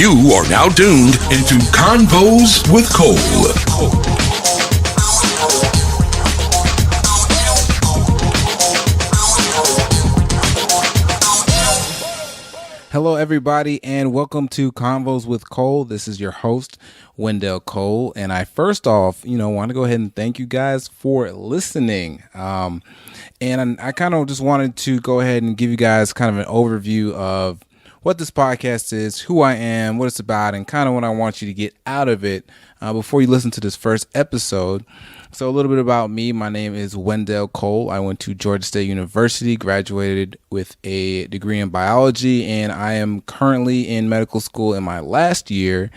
You are now tuned into Convos with Cole. Hello, everybody, and welcome to Convos with Cole. This is your host, Wendell Cole, and I first off, want to go ahead and thank you guys for listening. And I kind of just wanted to go ahead and give you guys kind of an overview of what this podcast is, who I am, what it's about, and kind of what I want you to get out of it before you listen to this first episode. So a little bit about me. My name is Wendell Cole. I went to Georgia State University, graduated with a degree in biology, and I am currently in medical school in my last year,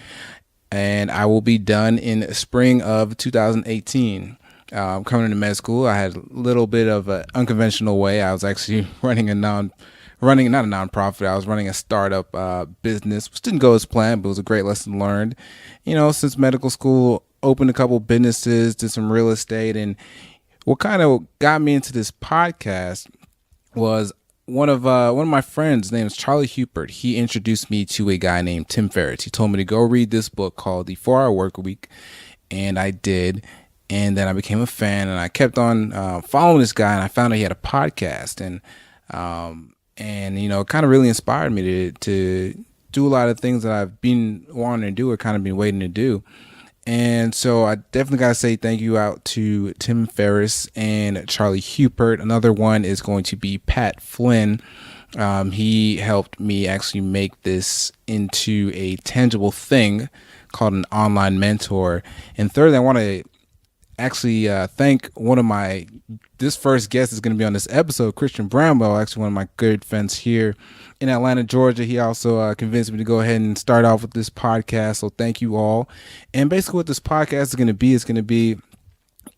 and I will be done in spring of 2018. Coming into med school, I had a little bit of an unconventional way. I was actually running not a nonprofit. I was running a startup business, which didn't go as planned, but it was a great lesson learned. Since medical school, opened a couple businesses, did some real estate, and what kind of got me into this podcast was one of my friends, named is Charlie Hupert. He introduced me to a guy named Tim Ferriss. He told me to go read this book called The 4-Hour Workweek, and I did. And then I became a fan, and I kept on following this guy, and I found out he had a podcast, and it kind of really inspired me to do a lot of things that I've been wanting to do or kind of been waiting to do. And so I definitely got to say thank you out to Tim Ferriss and Charlie Hupert. Another one is going to be Pat Flynn. He helped me actually make this into a tangible thing called an online mentor. And thirdly, I want to actually thank this first guest is going to be on this episode, Christian Bramwell, actually one of my good friends here in Atlanta, Georgia. He also convinced me to go ahead and start off with this podcast, so thank you all. And basically what this podcast is going to be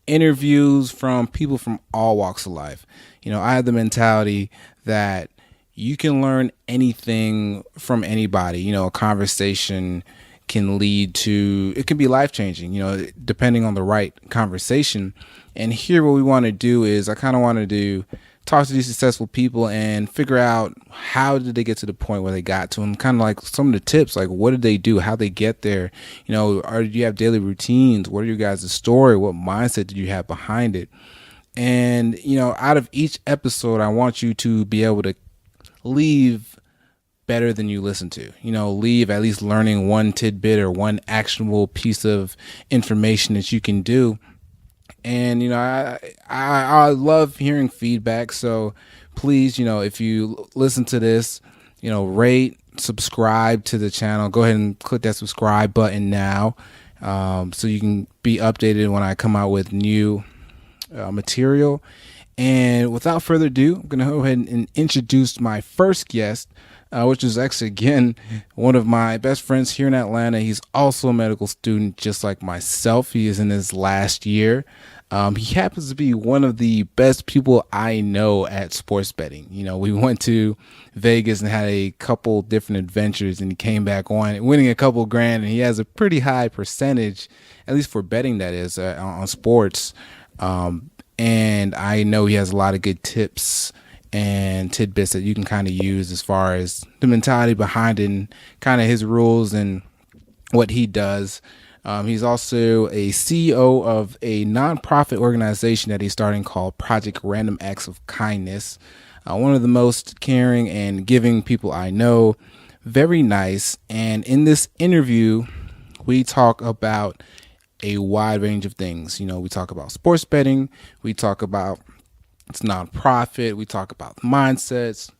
interviews from people from all walks of life. I have the mentality that you can learn anything from anybody. A conversation can lead to, it can be life-changing, depending on the right conversation. And here what we want to do is I kind of want to talk to these successful people and figure out how did they get to the point where they got to, and kind of like some of the tips, like what did they do, how they get there, or do you have daily routines, what are your guys' story, what mindset did you have behind it? And out of each episode, I want you to be able to leave better than you listen to, leave at least learning one tidbit or one actionable piece of information that you can do. And, I love hearing feedback. So please, if you listen to this, rate, subscribe to the channel, go ahead and click that subscribe button now. So you can be updated when I come out with new material. And without further ado, I'm going to go ahead and introduce my first guest, which is actually, again, one of my best friends here in Atlanta. He's also a medical student just like myself. He is in his last year. He happens to be one of the best people I know at sports betting. We went to Vegas and had a couple different adventures, and he came back on winning a couple grand, and he has a pretty high percentage, at least for betting, that is, on sports. And I know he has a lot of good tips and tidbits that you can kind of use as far as the mentality behind it and kind of his rules and what he does. He's also a CEO of a nonprofit organization that he's starting called Project Random Acts of Kindness. One of the most caring and giving people I know. Very nice. And in this interview, we talk about a wide range of things. We talk about sports betting. We talk about it's nonprofit. We talk about mindsets,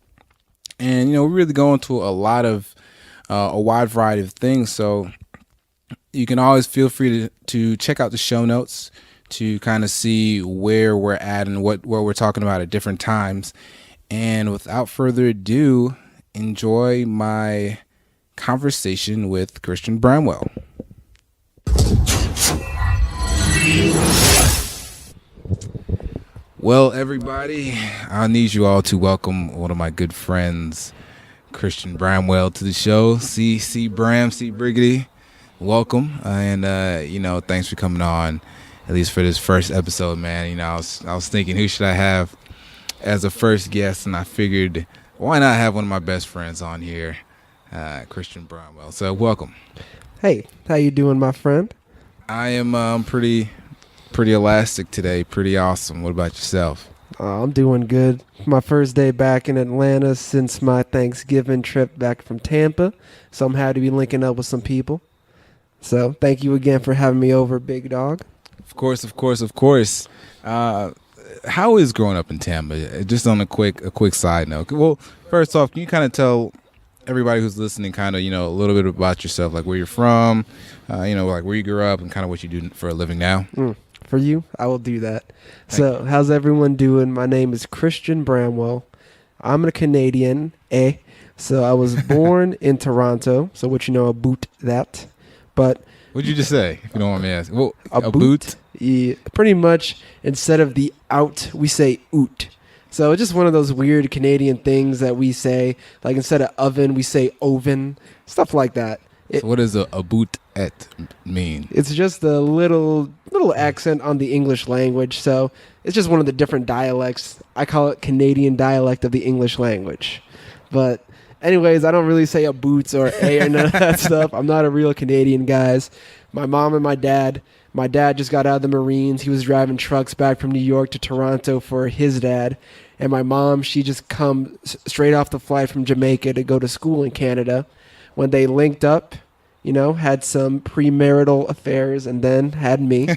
and we really go into a wide variety of things. So you can always feel free to check out the show notes to kind of see where we're at and what we're talking about at different times. And without further ado, enjoy my conversation with Christian Bramwell. Well, everybody, I need you all to welcome one of my good friends, Christian Bramwell, to the show. C Briggity, welcome. And, thanks for coming on, at least for this first episode, man. I was thinking, who should I have as a first guest? And I figured, why not have one of my best friends on here? Christian Bramwell. So welcome. Hey, how you doing, my friend? I am pretty elastic today. Pretty awesome. What about yourself? I'm doing good. My first day back in Atlanta since my Thanksgiving trip back from Tampa. So I'm happy to be linking up with some people. So thank you again for having me over, big dog. Of course. How is growing up in Tampa? Just on a quick side note. Well, first off, can you kind of tell everybody who's listening kind of, a little bit about yourself, like where you're from, like where you grew up and kind of what you do for a living now? For you, I will do that. So how's everyone doing? My name is Christian Bramwell. I'm a Canadian, So I was born in Toronto, so what you know about that. But what'd you just say, if you don't want me to ask? Well, a boot? Yeah, pretty much instead of the out, we say oot. So it's just one of those weird Canadian things that we say. Like instead of oven, we say oven, stuff like that. So what does a boot et mean? It's just a little accent on the English language. So it's just one of the different dialects. I call it Canadian dialect of the English language. But anyways, I don't really say a boots or a or none of that stuff. I'm not a real Canadian, guys. My mom and my dad just got out of the Marines. He was driving trucks back from New York to Toronto for his dad. And my mom, she just come straight off the flight from Jamaica to go to school in Canada. When they linked up, had some premarital affairs and then had me.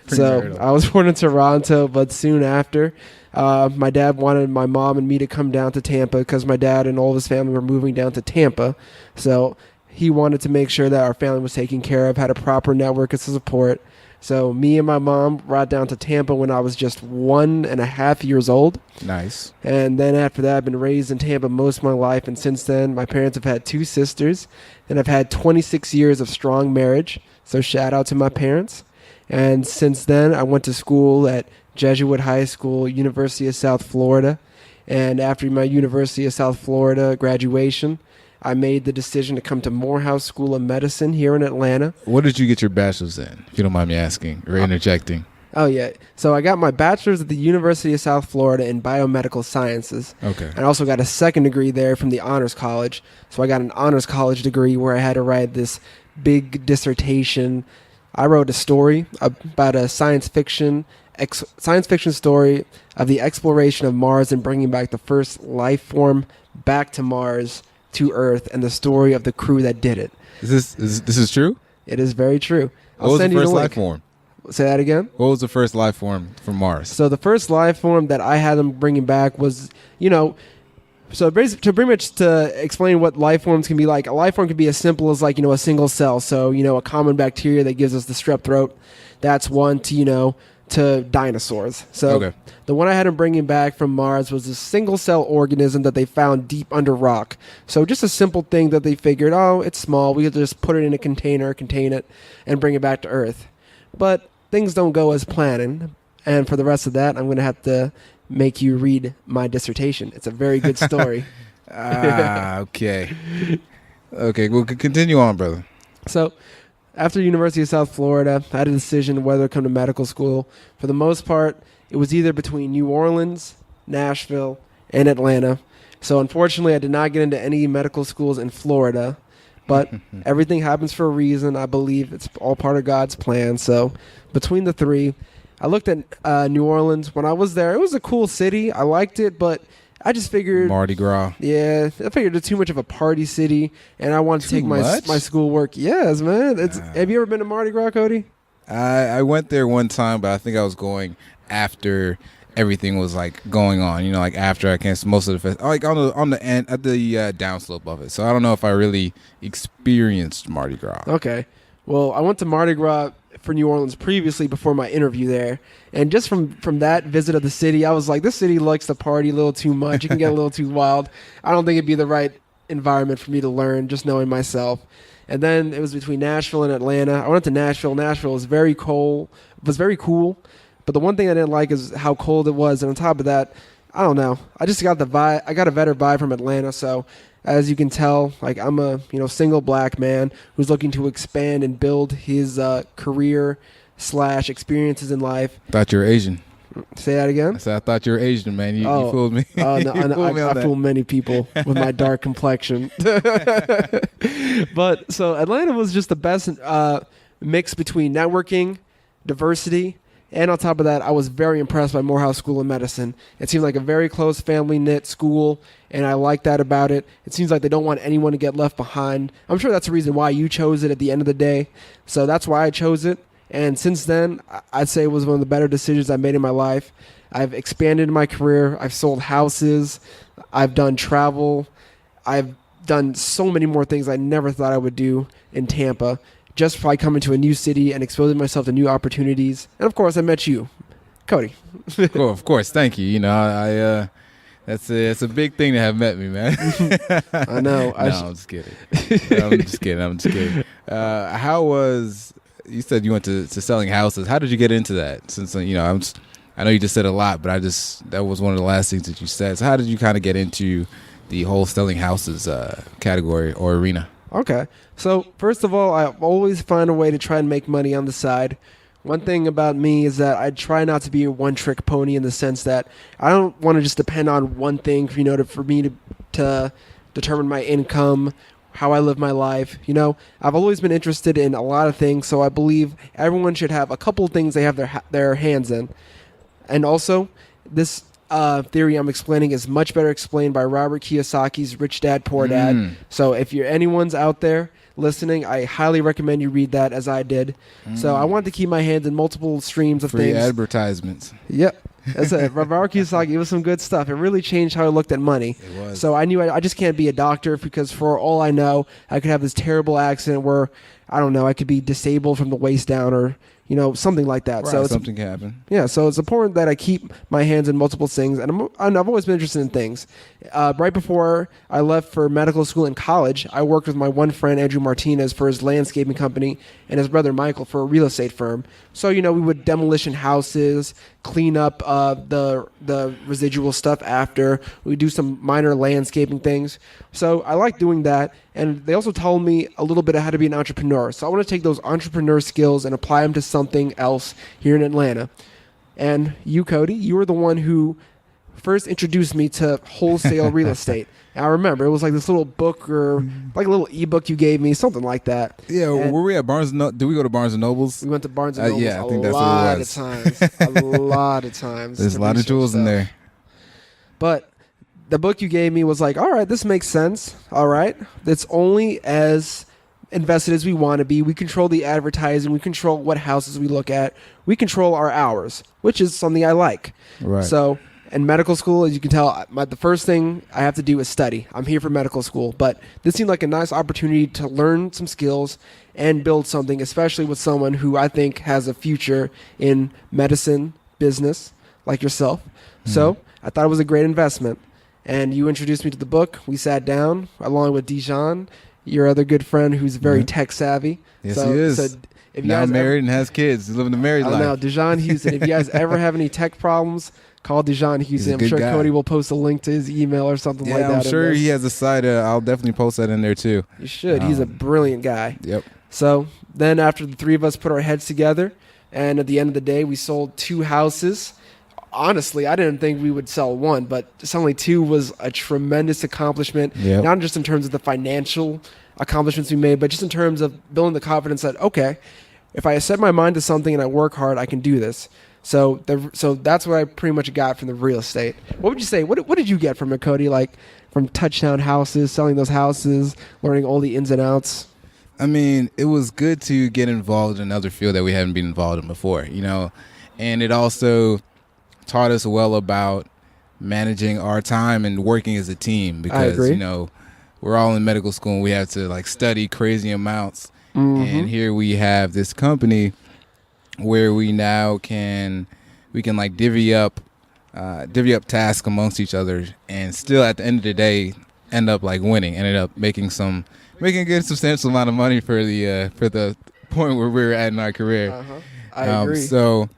So I was born in Toronto, but soon after, my dad wanted my mom and me to come down to Tampa because my dad and all of his family were moving down to Tampa. So he wanted to make sure that our family was taken care of, had a proper network of support. So me and my mom brought down to Tampa when I was just 1.5 years old. Nice. And then after that, I've been raised in Tampa most of my life. And since then, my parents have had 2 sisters. And I've had 26 years of strong marriage. So shout out to my parents. And since then, I went to school at Jesuit High School, University of South Florida. And after my University of South Florida graduation, I made the decision to come to Morehouse School of Medicine here in Atlanta. What did you get your bachelor's in, if you don't mind me asking or interjecting? Oh, yeah. So I got my bachelor's at the University of South Florida in biomedical sciences. Okay. I also got a second degree there from the Honors College. So I got an Honors College degree where I had to write this big dissertation. I wrote a story about a science fiction story of the exploration of Mars and bringing back the first life form back to Mars to Earth and the story of the crew that did it. This is true? It is very true. What was the first life form? Say that again? What was the first life form from Mars? So the first life form that I had them bringing back was, so basically, pretty much to explain what life forms can be like, a life form can be as simple as like, a single cell. So, a common bacteria that gives us the strep throat. That's one to dinosaurs. So the one I had them bringing back from Mars was a single cell organism that they found deep under rock. So just a simple thing that they figured, it's small. We could just put it in a container, contain it, and bring it back to Earth. But things don't go as planned. And for the rest of that, I'm going to have to make you read my dissertation. It's a very good story. Okay. Okay, well, continue on, brother. So after University of South Florida, I had a decision whether to come to medical school. For the most part, it was either between New Orleans, Nashville, and Atlanta. So unfortunately, I did not get into any medical schools in Florida. But everything happens for a reason. I believe it's all part of God's plan. So between the three, I looked at New Orleans. When I was there, it was a cool city. I liked it, but I just figured Mardi Gras. Yeah, I figured it's too much of a party city, and I wanted to take my schoolwork. Yes, man. Have you ever been to Mardi Gras, Cody? I went there one time, but I think I was going after everything was like going on. Like after I canceled most of the like on the end at the downslope of it. So I don't know if I really experienced Mardi Gras. Okay. Well, I went to Mardi Gras for New Orleans previously before my interview there. And just from that visit of the city, I was like, this city likes to party a little too much. It can get a little too wild. I don't think it'd be the right environment for me to learn, just knowing myself. And then it was between Nashville and Atlanta. I went to Nashville. Nashville was very cold. It was very cool. But the one thing I didn't like is how cold it was. And on top of that, I don't know. I just got the vibe. I got a better vibe from Atlanta. So as you can tell, like I'm a single black man who's looking to expand and build his career / experiences in life. Thought you were Asian. Say that again. I said I thought you were Asian, man. You fooled me. Oh no, I fool many people with my dark complexion. But so Atlanta was just the best mix between networking, diversity, and on top of that, I was very impressed by Morehouse School of Medicine. It seemed like a very close family-knit school, and I like that about it. It seems like they don't want anyone to get left behind. I'm sure that's the reason why you chose it at the end of the day. So that's why I chose it. And since then, I'd say it was one of the better decisions I made in my life. I've expanded my career. I've sold houses. I've done travel. I've done so many more things I never thought I would do in Tampa, just by coming to a new city and exposing myself to new opportunities. And of course, I met you, Cody. Cool, of course. Thank you. You know, that's a big thing to have met me, man. I know. I'm just kidding. I'm just kidding. How was? You said you went to selling houses. How did you get into that? Since I know you just said a lot, but that was one of the last things that you said. So how did you kind of get into the whole selling houses category or arena? Okay. So first of all, I always find a way to try and make money on the side. One thing about me is that I try not to be a one-trick pony in the sense that I don't want to just depend on one thing, for me to determine my income, how I live my life. I've always been interested in a lot of things, so I believe everyone should have a couple of things they have their hands in. And also, this theory I'm explaining is much better explained by Robert Kiyosaki's Rich Dad, Poor Dad. So if anyone's out there listening, I highly recommend you read that, as I did. So I wanted to keep my hands in multiple streams of free things. Advertisements. Yep. That's it. Robert Kiyosaki, it was some good stuff. It really changed how I looked at money. It was. So I knew I just can't be a doctor, because for all I know, I could have this terrible accident where, I don't know, I could be disabled from the waist down, or something like that. Right, so something can happen. Yeah, so it's important that I keep my hands in multiple things, and I've always been interested in things. Right before I left for medical school in college, I worked with my one friend, Andrew Martinez, for his landscaping company, and his brother, Michael, for a real estate firm. So, we would demolition houses, clean up the residual stuff after. We do some minor landscaping things. So I like doing that. And they also told me a little bit of how to be an entrepreneur. So I want to take those entrepreneur skills and apply them to something else here in Atlanta. And you, Cody, you were the one who first introduced me to wholesale real estate. I remember it was like this little book, or like a little ebook you gave me, something like that. Yeah, and were we at Barnes? Did we go to Barnes and Nobles? We went to Barnes and Nobles. Yeah, I think that's what it was. A lot of times. There's a lot of jewels in there. But the book you gave me was like, all right, this makes sense. All right, it's only as invested as we want to be. We control the advertising. We control what houses we look at. We control our hours, which is something I like. Right. So in medical school, as you can tell, the first thing I have to do is study. I'm here for medical school. But this seemed like a nice opportunity to learn some skills and build something, especially with someone who I think has a future in medicine, business, like yourself. So I thought it was a great investment. And you introduced me to the book. We sat down along with Dijon, your other good friend who's very tech savvy. Yes, he is. So if you now guys married and has kids. He's living the married life. know, Dijon Houston. If you guys ever have any tech problems, call Dijon Houston. I'm sure guy. Cody will post a link to his email or something like that. I'm sure he has a site. I'll definitely post that in there too. You should. He's a brilliant guy. Yep. So then after the three of us put our heads together, and at the end of the day, we sold 2 houses. Honestly, I didn't think we would sell one, but selling 2 was a tremendous accomplishment. Yep. Not just in terms of the financial accomplishments we made, but just in terms of building the confidence that, okay, if I set my mind to something and I work hard, I can do this. So that's what I pretty much got from the real estate. What would you say? What did you get from it, Cody? Like from touchdown houses, selling those houses, learning all the ins and outs? I mean, it was good to get involved in another field that we hadn't been involved in before, and it also taught us well about managing our time and working as a team, because we're all in medical school and we have to study crazy amounts. And here we have this company where we now can divvy up tasks amongst each other, and still at the end of the day ended up making a good substantial amount of money for the point where we're at in our career. I agree. So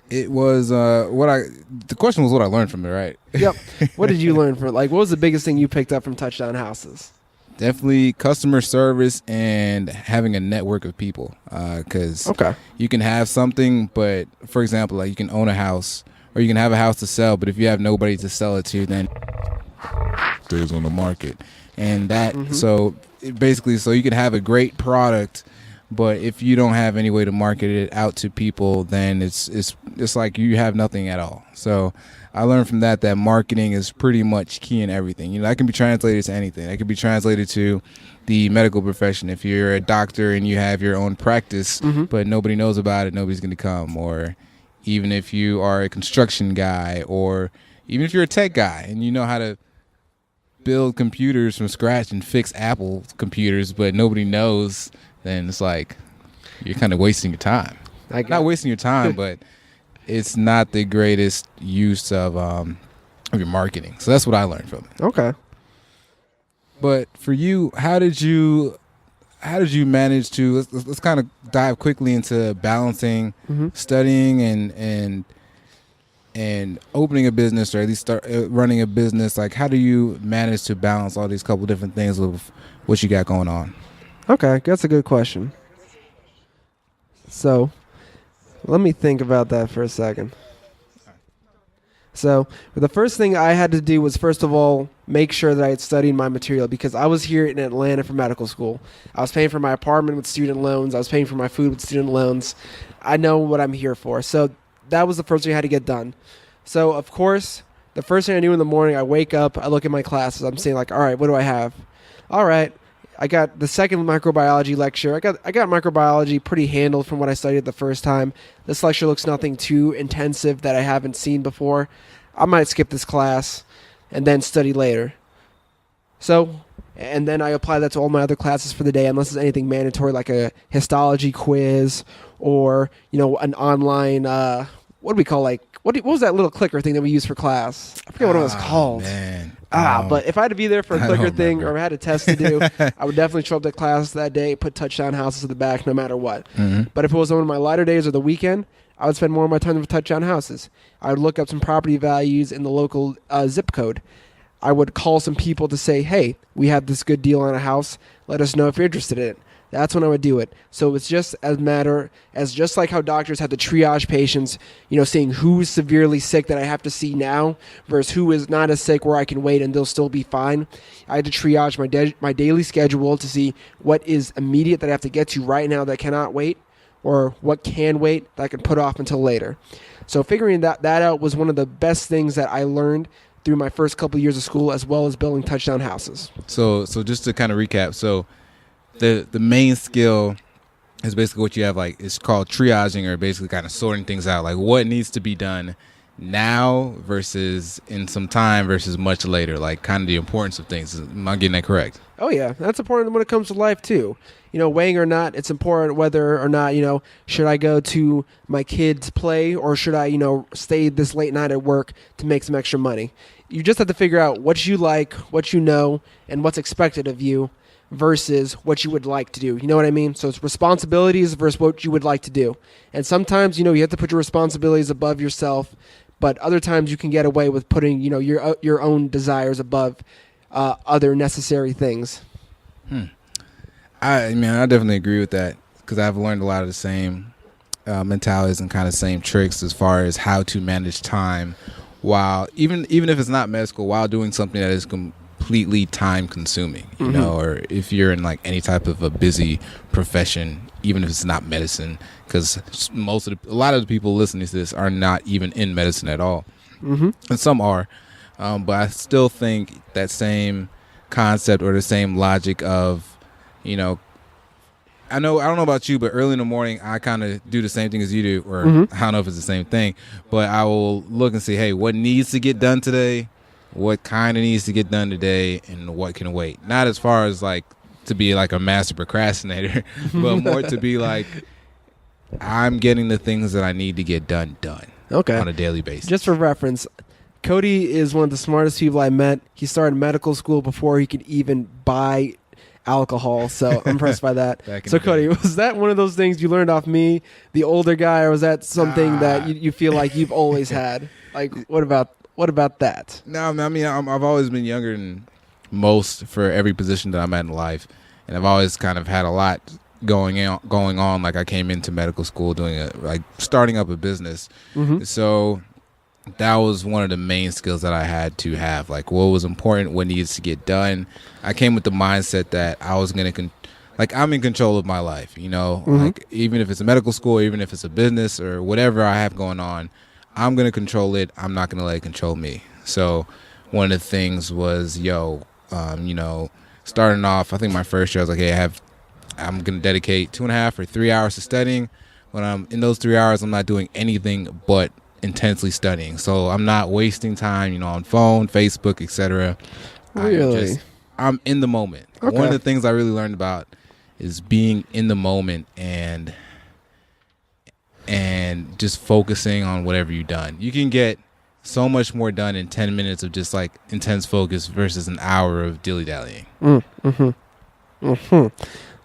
it was the question was what I learned from it, right? Yep. What did you learn from it? What was the biggest thing you picked up from touchdown houses? Definitely customer service and having a network of people, because you can have something, but for example, you can own a house or you can have a house to sell, but if you have nobody to sell it to, then it stays on the market. And that, so you can have a great product, but if you don't have any way to market it out to people, then it's like you have nothing at all. So I learned from that marketing is pretty much key in everything. You know, that can be translated to anything. That can be translated to the medical profession. If you're a doctor and you have your own practice, but nobody knows about it, nobody's going to come. Or even if you are a construction guy, or even if you're a tech guy and you know how to build computers from scratch and fix Apple computers, but nobody knows, then it's like you're kind of wasting your time. Not wasting your time, but it's not the greatest use of your marketing. So that's what I learned from it. Okay. But for you, how did you manage to let's kind of dive quickly into balancing studying and opening a business, or at least start running a business? Like, how do you manage to balance all these couple different things with what you got going on? Okay, that's a good question. So, let me think about that for a second. So, the first thing I had to do was, first of all, make sure that I had studied my material, because I was here in Atlanta for medical school. I was paying for my apartment with student loans. I was paying for my food with student loans. I know what I'm here for. So, that was the first thing I had to get done. So, of course, the first thing I do in the morning, I wake up, I look at my classes. I'm saying, like, all right, what do I have? All right, I got the second microbiology lecture. I got microbiology pretty handled from what I studied the first time. This lecture looks nothing too intensive that I haven't seen before. I might skip this class and then study later. So, and then I apply that to all my other classes for the day, unless it's anything mandatory like a histology quiz or, you know, an online, what do we call, like, what was that little clicker thing that we used for class? I forget what it was called. Man. But if I had to be there for a clicker thing, or I had a test to do, I would definitely show up to class that day, put touchdown houses in the back no matter what. But if it was one of my lighter days or the weekend, I would spend more of my time with touchdown houses. I would look up some property values in the local zip code. I would call some people to say, hey, we have this good deal on a house. Let us know if you're interested in it. That's when I would do it. So it's just just like how doctors have to triage patients, you know, seeing who's severely sick that I have to see now versus who is not as sick where I can wait and they'll still be fine. I had to triage my daily schedule to see what is immediate that I have to get to right now that cannot wait, or what can wait that I can put off until later. So figuring that out was one of the best things that I learned through my first couple of years of school, as well as building touchdown houses. So just to kind of recap, so the main skill is basically what you have, like, it's called triaging, or basically kind of sorting things out, like what needs to be done now versus in some time versus much later, like kind of the importance of things. Am I getting that correct? Oh yeah, that's important when it comes to life too. You know, weighing or not, it's important whether or not, you know, should I go to my kids' play, or should I, you know, stay this late night at work to make some extra money? You just have to figure out what you like, what you know, and what's expected of you versus what you would like to do. You know what I mean? So it's responsibilities versus what you would like to do. And sometimes, you know, you have to put your responsibilities above yourself, but other times you can get away with putting, you know, your own desires above other necessary things. I definitely agree with that, because I've learned a lot of the same mentalities and kind of same tricks as far as how to manage time while, even if it's not med school, while doing something that is completely time consuming, you know, or if you're in like any type of a busy profession, even if it's not medicine, because a lot of the people listening to this are not even in medicine at all, and some are, but I still think that same concept or the same logic of, you know, I don't know about you, but early in the morning I kind of do the same thing as you do, or I don't know if it's the same thing, but I will look and see, hey, what needs to get done today, what kind of needs to get done today, and what can wait. Not as far as like to be like a master procrastinator, but more to be like, I'm getting the things that I need to get done on a daily basis. Just for reference, Cody is one of the smartest people I met. He started medical school before he could even buy alcohol, so I'm impressed by that. So Cody, was that one of those things you learned off me, the older guy, or was that something that you feel like you've always had? Like, what about that? No, I mean, I've always been younger than most for every position that I'm at in life, and I've always kind of had a lot going on. Like, I came into medical school doing starting up a business. So that was one of the main skills that I had to have. Like, what was important, what needs to get done. I came with the mindset that I was going to, I'm in control of my life, like even if it's a medical school, even if it's a business or whatever I have going on, I'm going to control it. I'm not going to let it control me. So one of the things was, starting off, I think my first year, I was like, hey, I'm going to dedicate 2.5 or 3 hours to studying. When I'm in those 3 hours, I'm not doing anything but intensely studying. So I'm not wasting time, on phone, Facebook, etc. Really? I'm in the moment. Okay. One of the things I really learned about is being in the moment and just focusing on whatever you've done. You can get so much more done in 10 minutes of just like intense focus versus an hour of dilly-dallying. I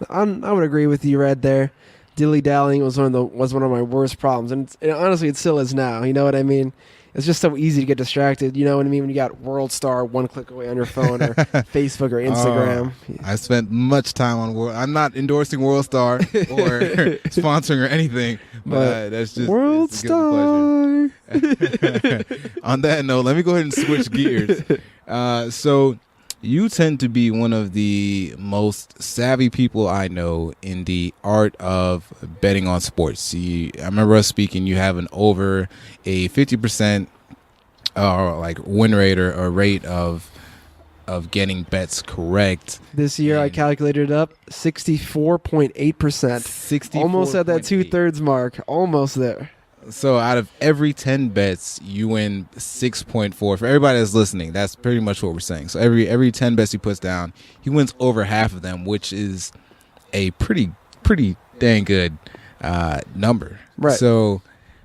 would agree with you right there. Dilly-dallying was one of my worst problems, and honestly, it still is now. You know what I mean? It's just so easy to get distracted. You know what I mean? When you got World Star one click away on your phone or Facebook or Instagram. I spent much time on World. I'm not endorsing World Star or sponsoring or anything, but that's just World Star. On that note, let me go ahead and switch gears. So you tend to be one of the most savvy people I know in the art of betting on sports. I remember us speaking, you have over a 50% win rate or rate of getting bets correct. This year I calculated it up 64.8%. Almost at that 2/3 mark. Almost there. So out of every 10 bets, you win 6.4. For everybody that's listening, that's pretty much what we're saying. So every 10 bets he puts down, he wins over half of them, which is a pretty dang good number. Right. So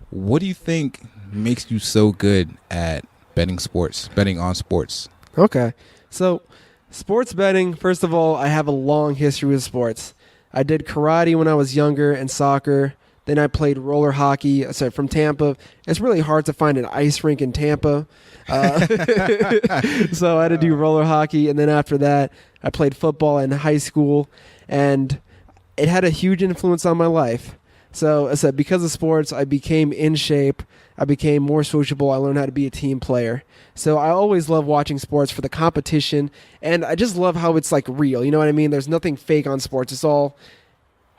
what do you think makes you so good at betting on sports? Okay. So sports betting, first of all, I have a long history with sports. I did karate when I was younger and soccer. Then I played roller hockey. So from Tampa, it's really hard to find an ice rink in Tampa. So I had to do roller hockey. And then after that, I played football in high school. And it had a huge influence on my life. So I said, because of sports, I became in shape. I became more sociable. I learned how to be a team player. So I always love watching sports for the competition. And I just love how it's like real. You know what I mean? There's nothing fake on sports. It's all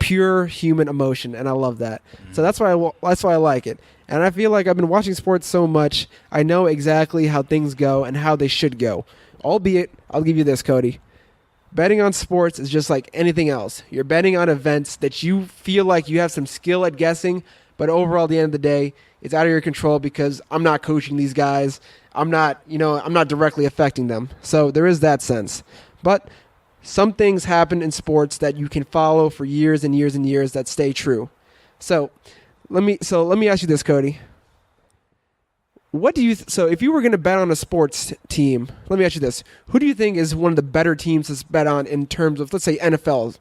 pure human emotion, and I love that. So that's why I like it. And I feel like I've been watching sports so much, I know exactly how things go and how they should go. Albeit, I'll give you this, Cody. Betting on sports is just like anything else. You're betting on events that you feel like you have some skill at guessing, but overall, at the end of the day, it's out of your control because I'm not coaching these guys. I'm not directly affecting them. So there is that sense. But some things happen in sports that you can follow for years and years and years that stay true. So let me ask you this, Cody. What do you so if you were going to bet on a sports team, let me ask you this. Who do you think is one of the better teams to bet on in terms of, let's say, NFL?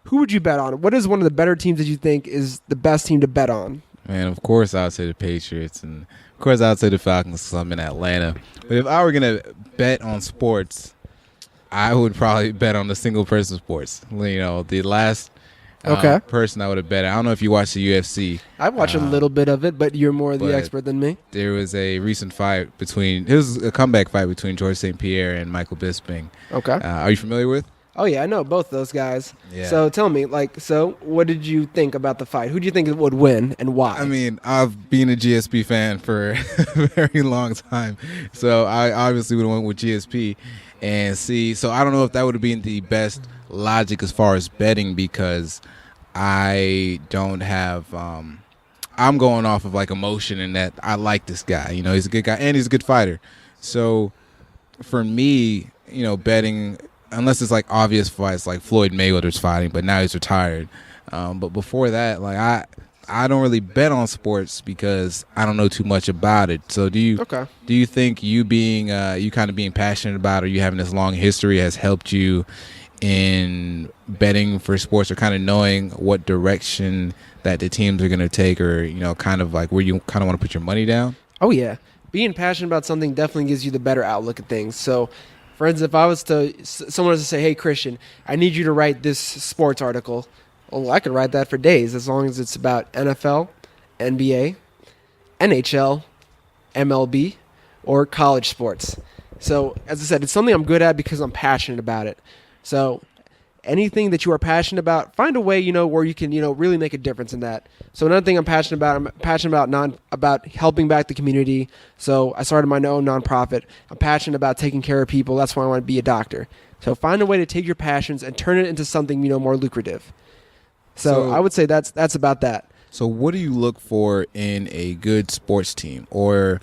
Who would you bet on? What is one of the better teams that you think is the best team to bet on? Man, of course I would say the Patriots, and of course I would say the Falcons because I'm in Atlanta. But if I were going to bet on sports, I would probably bet on the single-person sports. The last person I would have bet. I don't know if you watch the UFC. I watch a little bit of it, but you're more the expert than me. There was a recent fight it was a comeback fight between George St. Pierre and Michael Bisping. Okay. Are you familiar with? Oh, yeah, I know both those guys. Yeah. So tell me, what did you think about the fight? Who do you think would win and why? I mean, I've been a GSP fan for a very long time, so I obviously would have went with GSP. And so I don't know if that would have been the best logic as far as betting because I don't have I'm going off of emotion and that I like this guy. He's a good guy and he's a good fighter. So for me, betting, unless it's obvious fights like Floyd Mayweather's fighting, but now he's retired. But before that, I don't really bet on sports because I don't know too much about it. So do you think you being you kind of being passionate about it, or you having this long history has helped you in betting for sports, or kind of knowing what direction that the teams are going to take, or kind of where you kind of want to put your money down? Oh yeah, being passionate about something definitely gives you the better outlook at things. So for instance, if someone was to say, hey Christian, I need you to write this sports article, well, I could write that for days as long as it's about NFL, NBA, NHL, MLB, or college sports. So, as I said, it's something I'm good at because I'm passionate about it. So, anything that you are passionate about, find a way, where you can, really make a difference in that. So another thing I'm passionate about helping back the community. So I started my own nonprofit. I'm passionate about taking care of people. That's why I want to be a doctor. So find a way to take your passions and turn it into something, more lucrative. So I would say that's about that. So what do you look for in a good sports team, or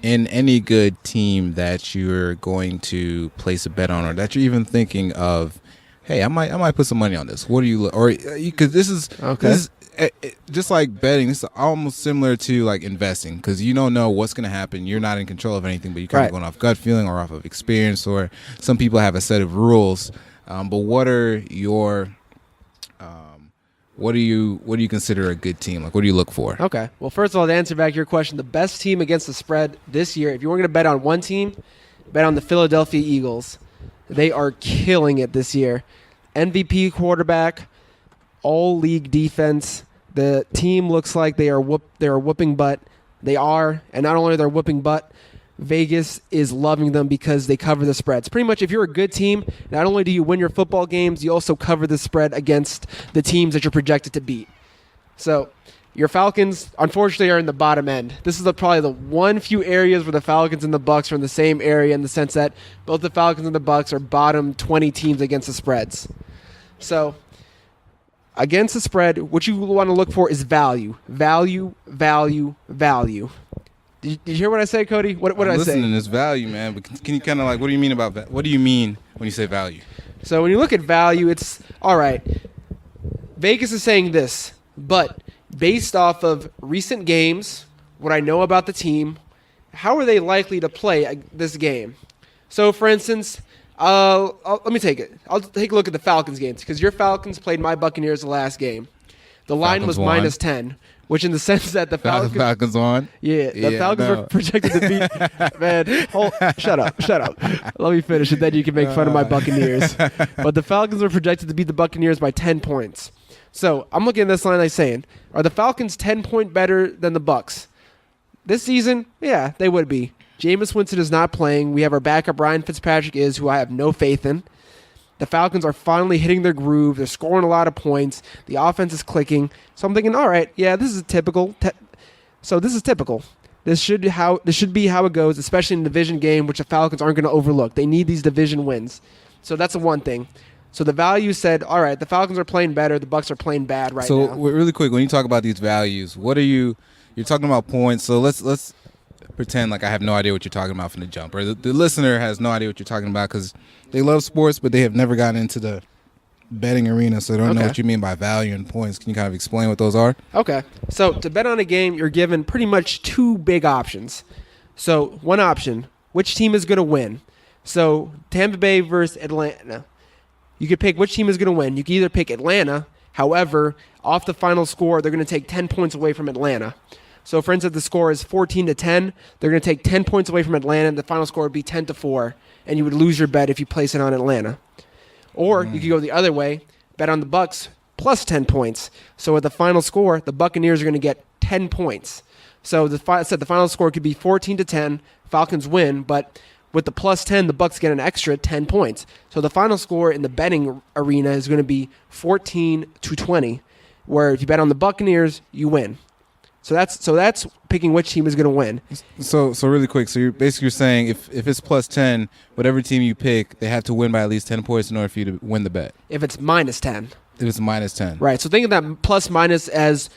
in any good team that you're going to place a bet on, or that you're even thinking of, hey, I might put some money on this. What do you look, or because this is just like betting. It's almost similar to like investing, because you don't know what's going to happen. You're not in control of anything, but you're kind of going off gut feeling or off of experience. Or some people have a set of rules. But what are your what do you consider a good team? Like, what do you look for? Okay. Well, first of all, to answer back your question, the best team against the spread this year, if you were going to bet on one team, bet on the Philadelphia Eagles. They are killing it this year. MVP quarterback, all league defense. The team looks like they are whooping butt. They are, and not only are they whooping butt, Vegas is loving them because they cover the spreads. Pretty much, if you're a good team, not only do you win your football games, you also cover the spread against the teams that you're projected to beat. So your Falcons, unfortunately, are in the bottom end. This is probably the one few areas where the Falcons and the Bucs are in the same area, in the sense that both the Falcons and the Bucs are bottom 20 teams against the spreads. So against the spread, what you want to look for is value. Value, value, value. Did you hear what I say, Cody? What did I say? Listening is value, man. But can you kind of what do you mean about that? What do you mean when you say value? So when you look at value, it's all right. Vegas is saying this, but based off of recent games, what I know about the team, how are they likely to play this game? So, for instance, let me take it. I'll take a look at the Falcons games, because your Falcons played my Buccaneers the last game. The line was minus 10, which in the sense that the Falcons won. Yeah, the Falcons were projected to beat. Man, shut up. Let me finish it, then you can make fun of my Buccaneers. But the Falcons were projected to beat the Buccaneers by 10 points. So I'm looking at this line, saying, are the Falcons 10-point better than the Bucs? This season, yeah, they would be. Jameis Winston is not playing. We have our backup, Ryan Fitzpatrick, who I have no faith in. The Falcons are finally hitting their groove. They're scoring a lot of points. The offense is clicking. So I'm thinking, all right, yeah, this is typical. This is typical. This should be how it goes, especially in a division game, which the Falcons aren't going to overlook. They need these division wins. So that's the one thing. So the value said, all right, the Falcons are playing better. The Bucs are playing bad right now. So really quick, when you talk about these values, you're talking about points. So let's pretend like I have no idea what you're talking about from the jump, or the listener has no idea what you're talking about because they love sports, but they have never gotten into the betting arena, so they don't know what you mean by value and points. Can you kind of explain what those are? Okay. So to bet on a game, you're given pretty much two big options. So one option, which team is going to win? So Tampa Bay versus Atlanta. You could pick which team is going to win. You can either pick Atlanta. However, off the final score, they're going to take 10 points away from Atlanta. So, for instance, the score is 14-10. They're going to take 10 points away from Atlanta. The final score would be 10-4, and you would lose your bet if you place it on Atlanta. Or you could go the other way, bet on the Bucs plus 10 points. So, at the final score, the Buccaneers are going to get 10 points. So, the final score could be 14-10. Falcons win, but with the plus 10, the Bucs get an extra 10 points. So, the final score in the betting arena is going to be 14-20, where if you bet on the Buccaneers, you win. So that's picking which team is going to win. So really quick, so you're saying if it's plus 10, whatever team you pick, they have to win by at least 10 points in order for you to win the bet. If it's minus 10. If it's minus 10. Right. So think of that plus minus as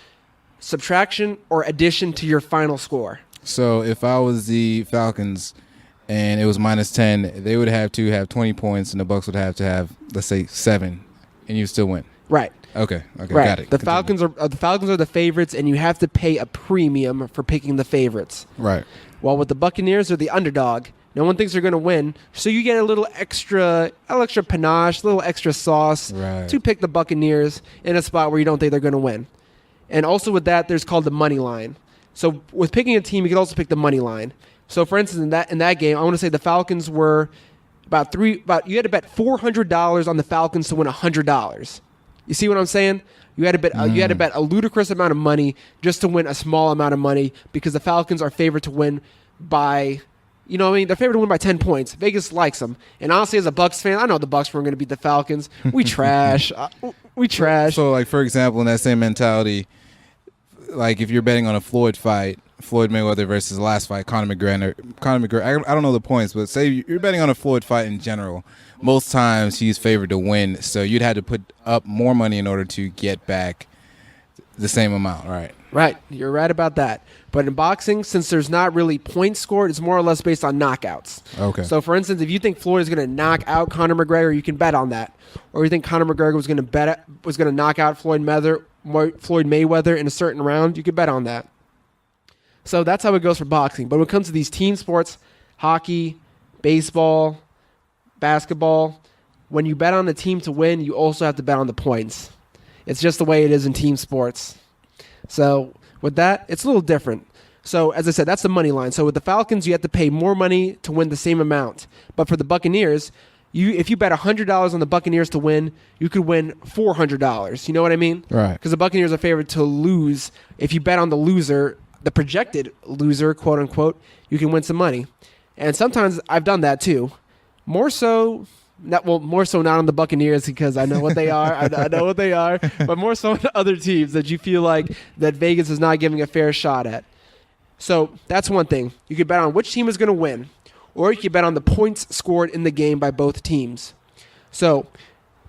subtraction or addition to your final score. So if I was the Falcons and it was minus 10, they would have to have 20 points and the Bucs would have to have, let's say, 7, and you still win. Right. Okay, right. Got it. The Falcons are the favorites, and you have to pay a premium for picking the favorites. Right. While with the Buccaneers, they're the underdog. No one thinks they're going to win, so you get a little extra panache, a little extra sauce to pick the Buccaneers in a spot where you don't think they're going to win. And also with that, there's called the money line. So with picking a team, you can also pick the money line. So for instance, in that game, I want to say the Falcons were you had to bet $400 on the Falcons to win $100. You see what I'm saying? You had to bet a ludicrous amount of money just to win a small amount of money because the Falcons are favored to win by, you know what I mean? They're favored to win by 10 points. Vegas likes them. And honestly, as a Bucks fan, I know the Bucks weren't going to beat the Falcons. We trash. We trash. So, like, for example, in that same mentality, like if you're betting on a Floyd fight, Floyd Mayweather versus the last fight, Conor McGregor, I don't know the points, but say you're betting on a Floyd fight in general, most times he's favored to win, so you'd have to put up more money in order to get back the same amount, right? Right. You're right about that. But in boxing, since there's not really points scored, it's more or less based on knockouts. Okay. So, for instance, if you think Floyd is going to knock out Conor McGregor, you can bet on that. Or you think Conor McGregor was going to knock out Floyd Mayweather in a certain round, you could bet on that. So that's how it goes for boxing. But when it comes to these team sports, hockey, baseball, basketball, when you bet on the team to win, you also have to bet on the points. It's just the way it is in team sports. So with that, it's a little different. So as I said, that's the money line. So with the Falcons, you have to pay more money to win the same amount. But for the Buccaneers, if you bet $100 on the Buccaneers to win, you could win $400. You know what I mean? Right. Because the Buccaneers are favored to lose. If you bet on the loser, the projected loser, quote unquote, you can win some money. And sometimes I've done that too. More so not on the Buccaneers because I know what they are. I know what they are. But more so on other teams that you feel like that Vegas is not giving a fair shot at. So that's one thing. You could bet on which team is going to win. Or you could bet on the points scored in the game by both teams. So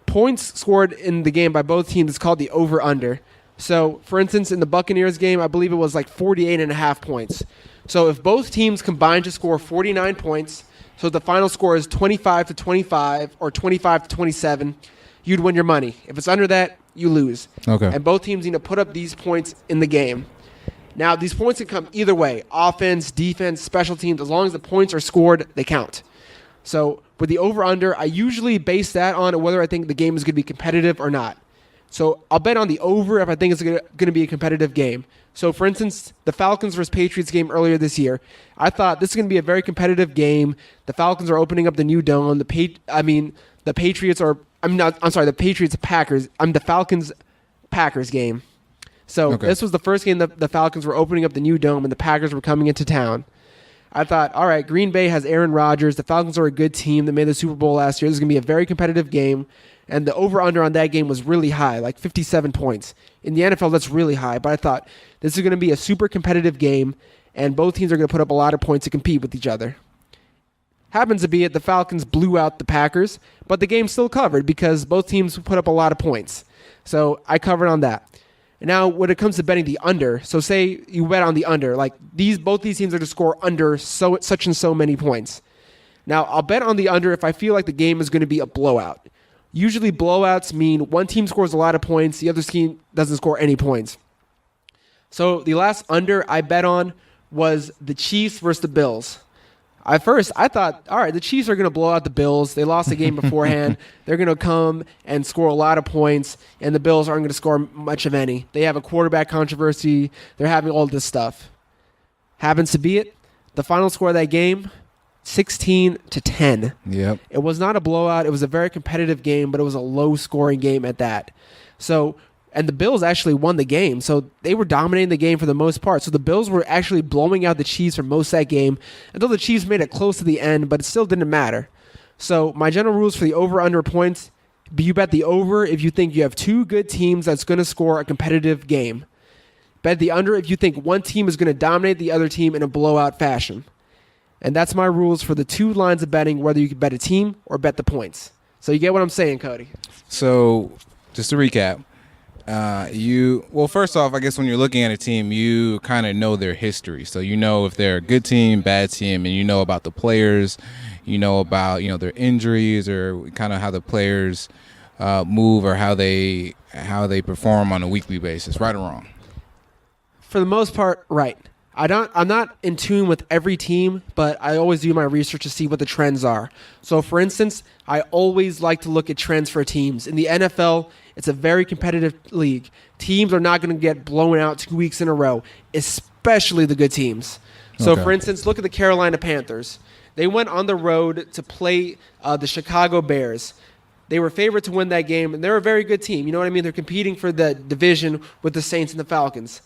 points scored in the game by both teams is called the over-under. So, for instance, in the Buccaneers game, I believe it was like 48.5 points. So if both teams combine to score 49 points, so the final score is 25-25 or 25-27, you'd win your money. If it's under that, you lose. Okay. And both teams need to put up these points in the game. Now, these points can come either way, offense, defense, special teams. As long as the points are scored, they count. So with the over-under, I usually base that on whether I think the game is going to be competitive or not. So I'll bet on the over if I think it's going to be a competitive game. So, for instance, the Falcons versus Patriots game earlier this year, I thought this is going to be a very competitive game. The Falcons are opening up the new dome. The Patriots Packers. The Falcons Packers game. So This was the first game that the Falcons were opening up the new dome and the Packers were coming into town. I thought, all right, Green Bay has Aaron Rodgers. The Falcons are a good team that made the Super Bowl last year. This is going to be a very competitive game. And the over-under on that game was really high, like 57 points. In the NFL, that's really high. But I thought this is going to be a super competitive game, and both teams are going to put up a lot of points to compete with each other. Happens to be it, the Falcons blew out the Packers, but the game still covered because both teams put up a lot of points. So I covered on that. And now, when it comes to betting the under, so say you bet on the under, like both these teams are to score under such and so many points. Now, I'll bet on the under if I feel like the game is going to be a blowout. Usually blowouts mean one team scores a lot of points, the other team doesn't score any points. So the last under I bet on was the Chiefs versus the Bills. At first, I thought, all right, the Chiefs are going to blow out the Bills. They lost the game beforehand. They're going to come and score a lot of points, and the Bills aren't going to score much of any. They have a quarterback controversy. They're having all this stuff. Happens to be it. The final score of that game, 16-10. Yep. It was not a blowout. It was a very competitive game, but it was a low-scoring game at that. And the Bills actually won the game, so they were dominating the game for the most part. So the Bills were actually blowing out the Chiefs for most of that game, until the Chiefs made it close to the end, but it still didn't matter. So my general rules for the over-under points, you bet the over if you think you have two good teams that's going to score a competitive game. Bet the under if you think one team is going to dominate the other team in a blowout fashion. And that's my rules for the two lines of betting, whether you can bet a team or bet the points. So you get what I'm saying, Cody? So just to recap, first off, I guess when you're looking at a team, you kind of know their history. So you know if they're a good team, bad team, and you know about the players, you know about, their injuries or kind of how the players move or how they perform on a weekly basis, right or wrong? For the most part, right. I'm not in tune with every team, but I always do my research to see what the trends are. So, for instance, I always like to look at trends for teams. In the NFL, it's a very competitive league. Teams are not going to get blown out 2 weeks in a row, especially the good teams. So, For instance, look at the Carolina Panthers. They went on the road to play the Chicago Bears. They were favored to win that game, and they're a very good team. You know what I mean? They're competing for the division with the Saints and the Falcons.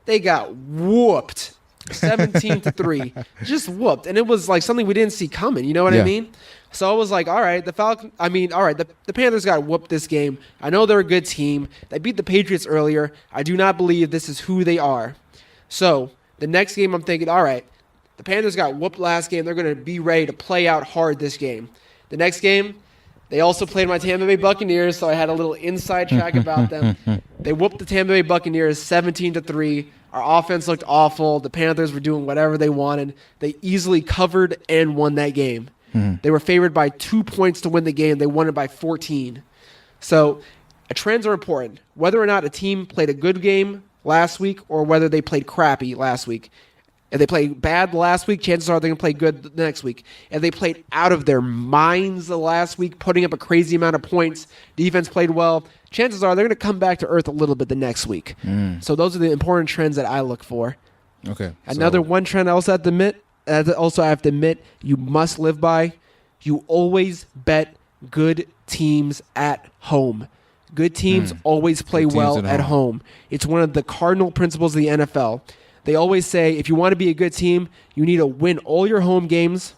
They got whooped. 17-3, just whooped, and it was like something we didn't see coming. You know what I mean? So I was like, all right, the Panthers got whooped this game. I know they're a good team. They beat the Patriots earlier. I do not believe this is who they are. So the next game, I'm thinking, all right, the Panthers got whooped last game. They're going to be ready to play out hard this game. The next game, they also played my Tampa Bay Buccaneers, so I had a little inside track about them. They whooped the Tampa Bay Buccaneers 17-3. Our offense looked awful. The Panthers were doing whatever they wanted. They easily covered and won that game. They were favored by 2 points to win the game. They won it by 14. So trends are important. Whether or not a team played a good game last week or whether they played crappy last week. If they played bad last week, chances are they're going to play good the next week. If they played out of their minds the last week, putting up a crazy amount of points, defense played well, chances are they're going to come back to earth a little bit the next week. So those are the important trends that I look for. Okay. Another one trend I also have to admit, you must live by. You always bet good teams at home. Good teams always play well at home. It's one of the cardinal principles of the NFL. They always say if you want to be a good team, you need to win all your home games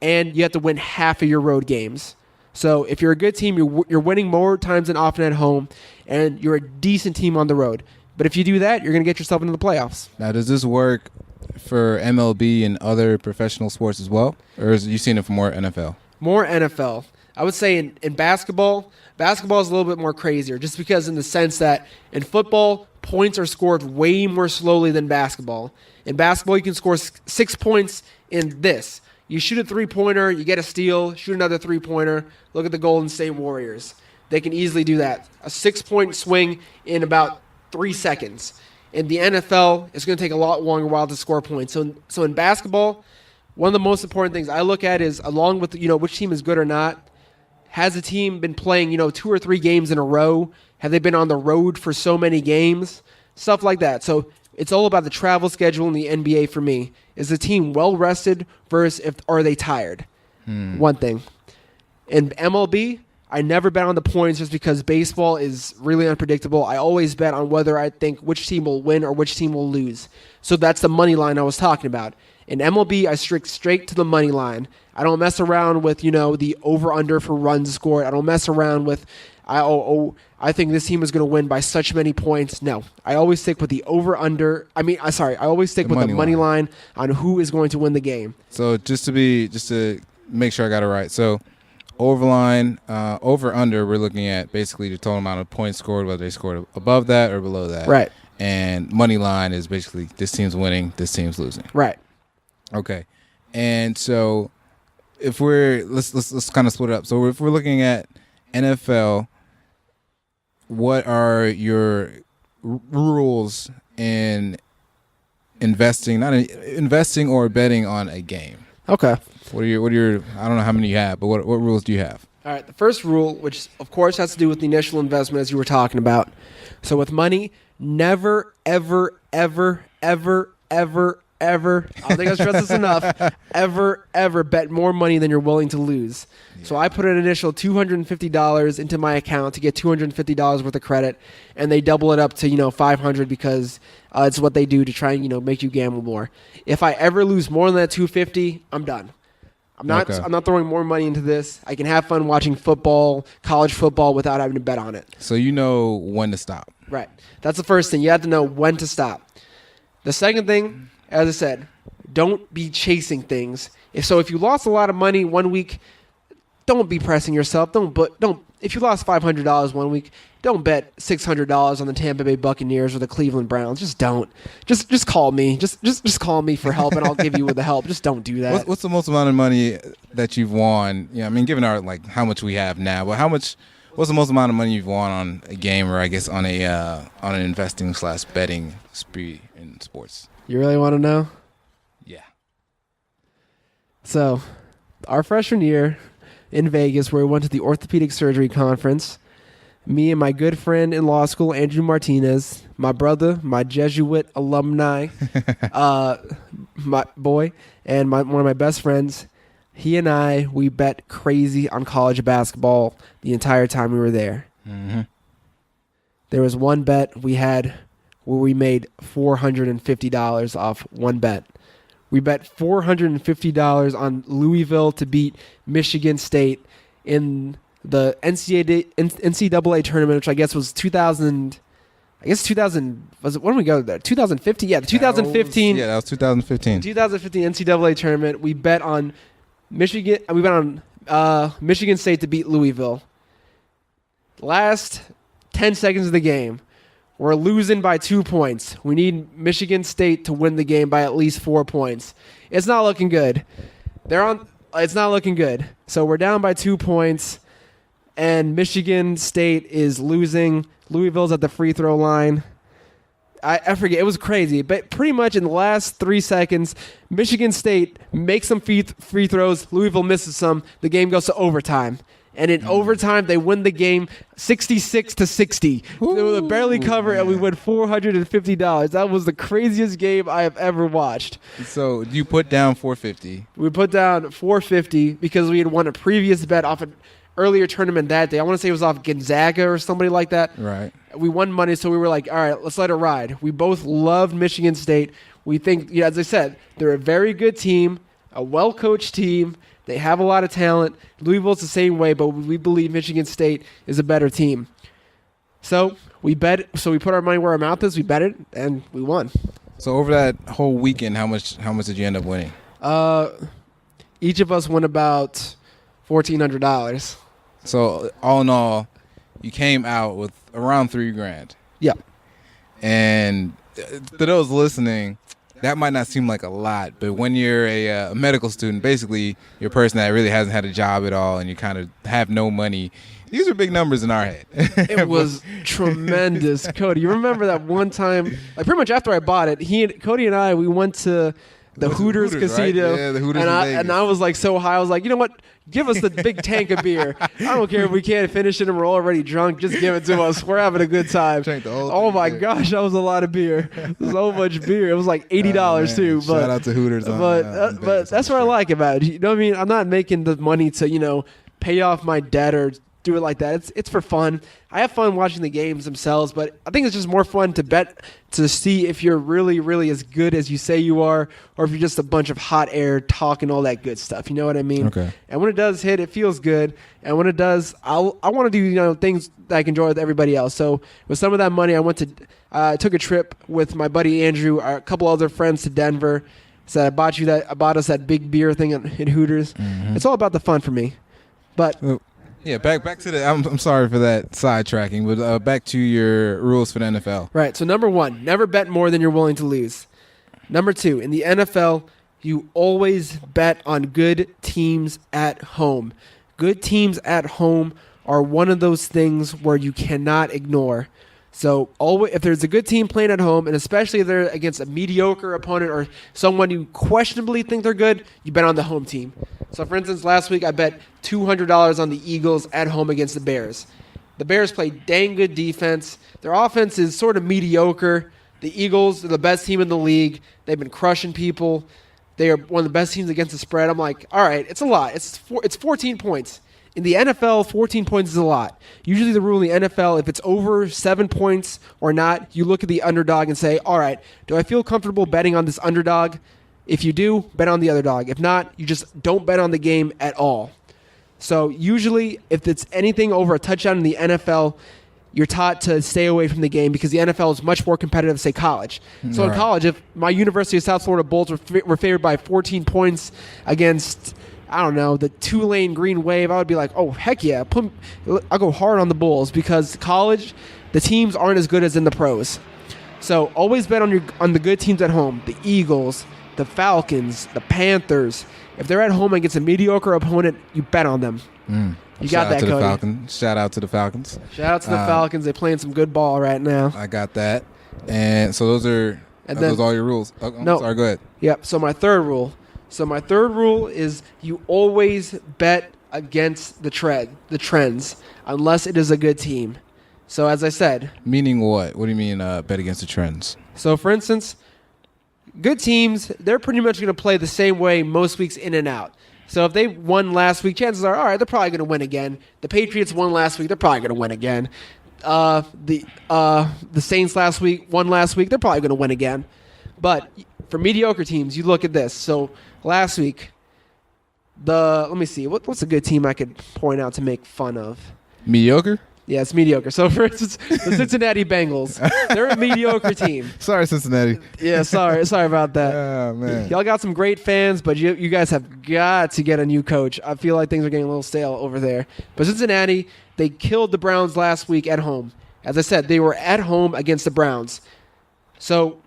and you have to win half of your road games. So if you're a good team, you're winning more times than often at home, and you're a decent team on the road. But if you do that, you're going to get yourself into the playoffs. Now, does this work for MLB and other professional sports as well? Or is you seen it for more NFL? More NFL. I would say in basketball is a little bit more crazier just because in the sense that in football, points are scored way more slowly than basketball. In basketball, you can score 6 points in this. You shoot a three-pointer, you get a steal, shoot another three-pointer. Look at the Golden State Warriors. They can easily do that. A 6-point swing in about 3 seconds. In the NFL, it's going to take a lot longer while to score points. So in basketball, one of the most important things I look at is, along with which team is good or not, has a team been playing 2 or 3 games in a row? Have they been on the road for so many games? Stuff like that. So it's all about the travel schedule in the NBA for me. Is the team well rested versus are they tired? One thing. In MLB, I never bet on the points just because baseball is really unpredictable. I always bet on whether I think which team will win or which team will lose. So that's the money line I was talking about. In MLB, I stick straight to the money line. I don't mess around with, the over-under for runs scored. I don't mess around with, I think this team is going to win by such many points. No. I always stick with the over-under. I always stick with the money line on who is going to win the game. So just to make sure I got it right. So over-under, we're looking at basically the total amount of points scored, whether they scored above that or below that. Right. And money line is basically this team's winning, this team's losing. Right. Okay. And so if let's kind of split it up. So if we're looking at NFL, what are your rules in investing or betting on a game? Okay. What are your I don't know how many you have, but what rules do you have? All right. The first rule, which of course has to do with the initial investment as you were talking about. So with money, never, ever, ever, ever, ever, ever, I don't think I've stressed this enough, ever bet more money than you're willing to lose. Yeah. So I put an initial $250 into my account to get $250 worth of credit, and they double it up to $500 because it's what they do to try and make you gamble more. If I ever lose more than that $250, I'm done. I'm not throwing more money into this. I can have fun watching football, college football, without having to bet on it. So you know when to stop. Right. That's the first thing. You have to know when to stop. The second thing, as I said, don't be chasing things. If you lost a lot of money one week, don't be pressing yourself. If you lost $500 one week, don't bet $600 on the Tampa Bay Buccaneers or the Cleveland Browns. Just don't. Just call me. Just call me for help, and I'll give you the help. Just don't do that. What's the most amount of money that you've won? Given our how much we have now, but what's the most amount of money you've won on a game, or I guess on an investing / betting spree in sports? You really want to know? Yeah. So, our freshman year in Vegas, where we went to the orthopedic surgery conference, me and my good friend in law school, Andrew Martinez, my brother, my Jesuit alumni, my boy, and one of my best friends, he and we bet crazy on college basketball the entire time we were there. Mm-hmm. There was one bet we had where we made $450 off one bet. We bet $450 on Louisville to beat Michigan State in the NCAA tournament, which I guess was 2000. I guess 2000 was it? When did we go there? 2015. Yeah, the 2015. That was 2015. 2015 NCAA tournament. We bet on Michigan. We bet on Michigan State to beat Louisville. Last 10 seconds of the game, we're losing by 2 points. We need Michigan State to win the game by at least 4 points. It's not looking good. It's not looking good. So we're down by 2 points, and Michigan State is losing. Louisville's at the free throw line. I forget. It was crazy. But pretty much in the last 3 seconds, Michigan State makes some free throws. Louisville misses some. The game goes to overtime. And in overtime, they win the game 66-60. They barely cover, and we win $450. That was the craziest game I have ever watched. So you put down $450. We put down $450 because we had won a previous bet off an earlier tournament that day. I want to say it was off Gonzaga or somebody like that. Right. We won money, so we were like, all right, let's let it ride. We both loved Michigan State. We think, as I said, they're a very good team, a well-coached team. They have a lot of talent. Louisville's the same way, but we believe Michigan State is a better team. So we bet. So we put our money where our mouth is. We bet it, and we won. So over that whole weekend, how much did you end up winning? Each of us won about $1,400. So all in all, you came out with around $3,000. Yeah. And to those listening, that might not seem like a lot, but when you're a medical student, basically you're a person that really hasn't had a job at all and you kind of have no money, these are big numbers in our head. It was tremendous. Cody, you remember that one time, like pretty much after I bought it, Cody and I, we went to the Hooters Casino. Right? Yeah, the Hooters and I was like so high. I was like, you know what? Give us the big tank of beer. I don't care if we can't finish it and we're already drunk. Just give it to us. We're having a good time. Oh my gosh, that was a lot of beer. So much beer. It was like $80 too. But, shout out to Hooters. But that's what I like about it. You know what I mean? I'm not making the money to pay off my debt or do it like that. It's for fun. I have fun watching the games themselves, but I think it's just more fun to bet to see if you're really, really as good as you say you are, or if you're just a bunch of hot air talking all that good stuff. You know what I mean? Okay. And when it does hit, it feels good. And when it does, I want to do things that I can enjoy with everybody else. So with some of that money, I took a trip with my buddy Andrew, a couple other friends to Denver. So I bought us that big beer thing in Hooters. Mm-hmm. It's all about the fun for me. But yeah, back to the. I'm sorry for that sidetracking, but back to your rules for the NFL. Right. So number 1, never bet more than you're willing to lose. Number 2, in the NFL, you always bet on good teams at home. Good teams at home are one of those things where you cannot ignore. So always, if there's a good team playing at home, and especially if they're against a mediocre opponent or someone you questionably think they're good, you bet on the home team. So, for instance, last week I bet $200 on the Eagles at home against the Bears. The Bears play dang good defense. Their offense is sort of mediocre. The Eagles are the best team in the league. They've been crushing people. They are one of the best teams against the spread. I'm like, all right, it's a lot. It's 14 points. In the NFL, 14 points is a lot. Usually the rule in the NFL, if it's over 7 points or not, you look at the underdog and say, all right, do I feel comfortable betting on this underdog? If you do, bet on the underdog. If not, you just don't bet on the game at all. So usually, if it's anything over a touchdown in the NFL, you're taught to stay away from the game because the NFL is much more competitive than, say, college. So in college, if my University of South Florida Bulls were favored by 14 points against, I don't know, the Tulane Green Wave, I would be like, oh, heck yeah. I'll go hard on the Bulls because college, the teams aren't as good as in the pros. So always bet on the good teams at home, the Eagles, the Falcons, the Panthers. If they're at home against a mediocre opponent, you bet on them. You got that, Cody. Shout out to the Falcons. Shout out to the Falcons. They're playing some good ball right now. I got that. And so those are all your rules. No. Sorry, go ahead. Yep. So my third rule. Is you always bet against the trends unless it is a good team. So as I said. Meaning what? What do you mean bet against the trends? So for instance, good teams, they're pretty much going to play the same way most weeks in and out. So if they won last week, chances are, all right, they're probably going to win again. The Patriots won last week, they're probably going to win again. The Saints won last week. They're probably going to win again. But for mediocre teams, you look at this. So last week, let me see. What's a good team I could point out to make fun of? Mediocre? Yeah, it's mediocre. So, for instance, the Cincinnati Bengals, they're a mediocre team. Sorry, Cincinnati. Yeah, sorry about that. Oh, man. Y'all got some great fans, but you guys have got to get a new coach. I feel like things are getting a little stale over there. But Cincinnati, they killed the Browns last week at home. As I said, they were at home against the Browns. So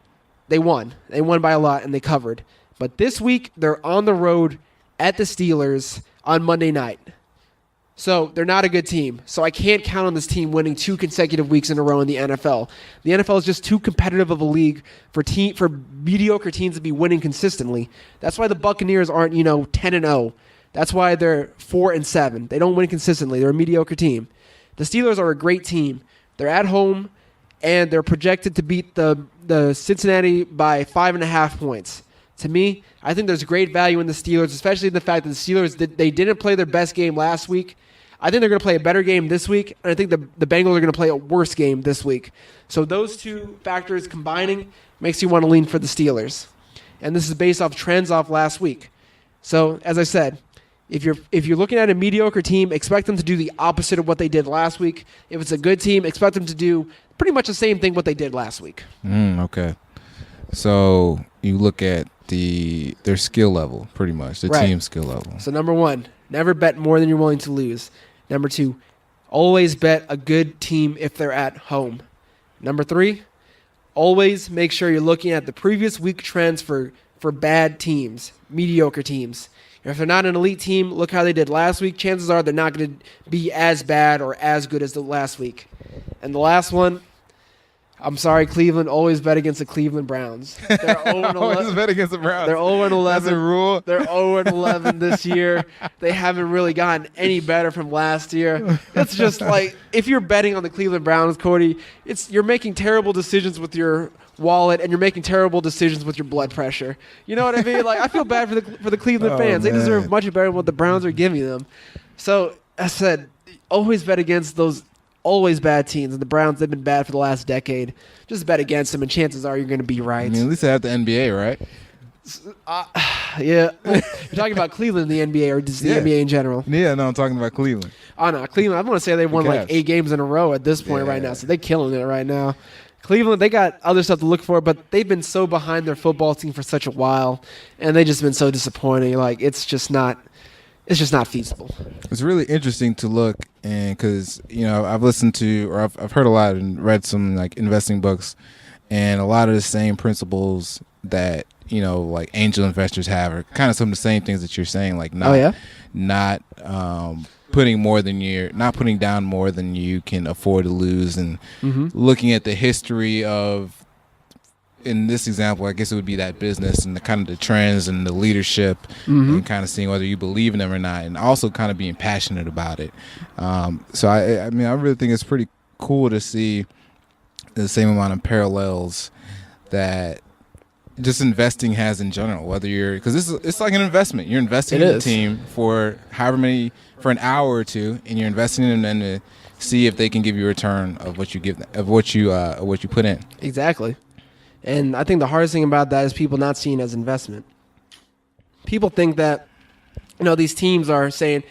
they won. They won by a lot, and they covered. But this week, they're on the road at the Steelers on Monday night. So they're not a good team. So I can't count on this team winning 2 consecutive weeks in a row in the NFL. The NFL is just too competitive of a league for mediocre teams to be winning consistently. That's why the Buccaneers aren't, 10-0. That's why they're 4-7. They don't win consistently. They're a mediocre team. The Steelers are a great team. They're at home, and they're projected to beat the Cincinnati by 5.5 points. To me, I think there's great value in the Steelers, especially in the fact that the Steelers, they didn't play their best game last week. I think they're going to play a better game this week, and I think the Bengals are going to play a worse game this week. So those two factors combining makes you want to lean for the Steelers. And this is based off trends off last week. So, as I said, if you're looking at a mediocre team, expect them to do the opposite of what they did last week. If it's a good team, expect them to do pretty much the same thing what they did last week. Okay. So you look at their skill level, pretty much, the team skill level. So number 1, never bet more than you're willing to lose. Number 2, always bet a good team if they're at home. Number 3, always make sure you're looking at the previous week trends for bad teams, mediocre teams. If they're not an elite team, look how they did last week. Chances are they're not going to be as bad or as good as the last week. And the last one, I'm sorry, Cleveland, always bet against the Cleveland Browns. They're 0-11. Always bet against the Browns. They're 0-11. That's a rule. They're 0-11 this year. They haven't really gotten any better from last year. It's just like, if you're betting on the Cleveland Browns, Cody, you're making terrible decisions with your wallet, and you're making terrible decisions with your blood pressure. You know what I mean? Like, I feel bad for the Cleveland fans. Man. They deserve much better than what the Browns are giving them. So, I said, always bet against those always bad teams. And the Browns, they've been bad for the last decade. Just bet against them, and chances are you're going to be right. I mean, at least they have the NBA, right? Yeah. You're talking about Cleveland in the NBA, or just the NBA in general? Yeah, no, I'm talking about Cleveland. Oh, no, Cleveland, I want to say they won like 8 games in a row at this point right now, so they're killing it right now. Cleveland, they got other stuff to look for, but they've been so behind their football team for such a while, and they've just been so disappointing. Like, it's just not feasible. It's really interesting to look, and because I've listened to, or I've heard a lot and read some like investing books, and a lot of the same principles that like angel investors have are kind of some of the same things that you're saying, like not putting down more than you can afford to lose, and looking at the history of, in this example, I guess it would be that business and the kind of the trends and the leadership, and kind of seeing whether you believe in them or not, and also kind of being passionate about it. So I mean, I really think it's pretty cool to see the same amount of parallels that just investing has in general, whether because it's like an investment. You're investing in a team for for an hour or two, and you're investing in them to see if they can give you a return of what you give them, of what you put in. Exactly. And I think the hardest thing about that is people not seeing it as investment. People think that, these teams are saying,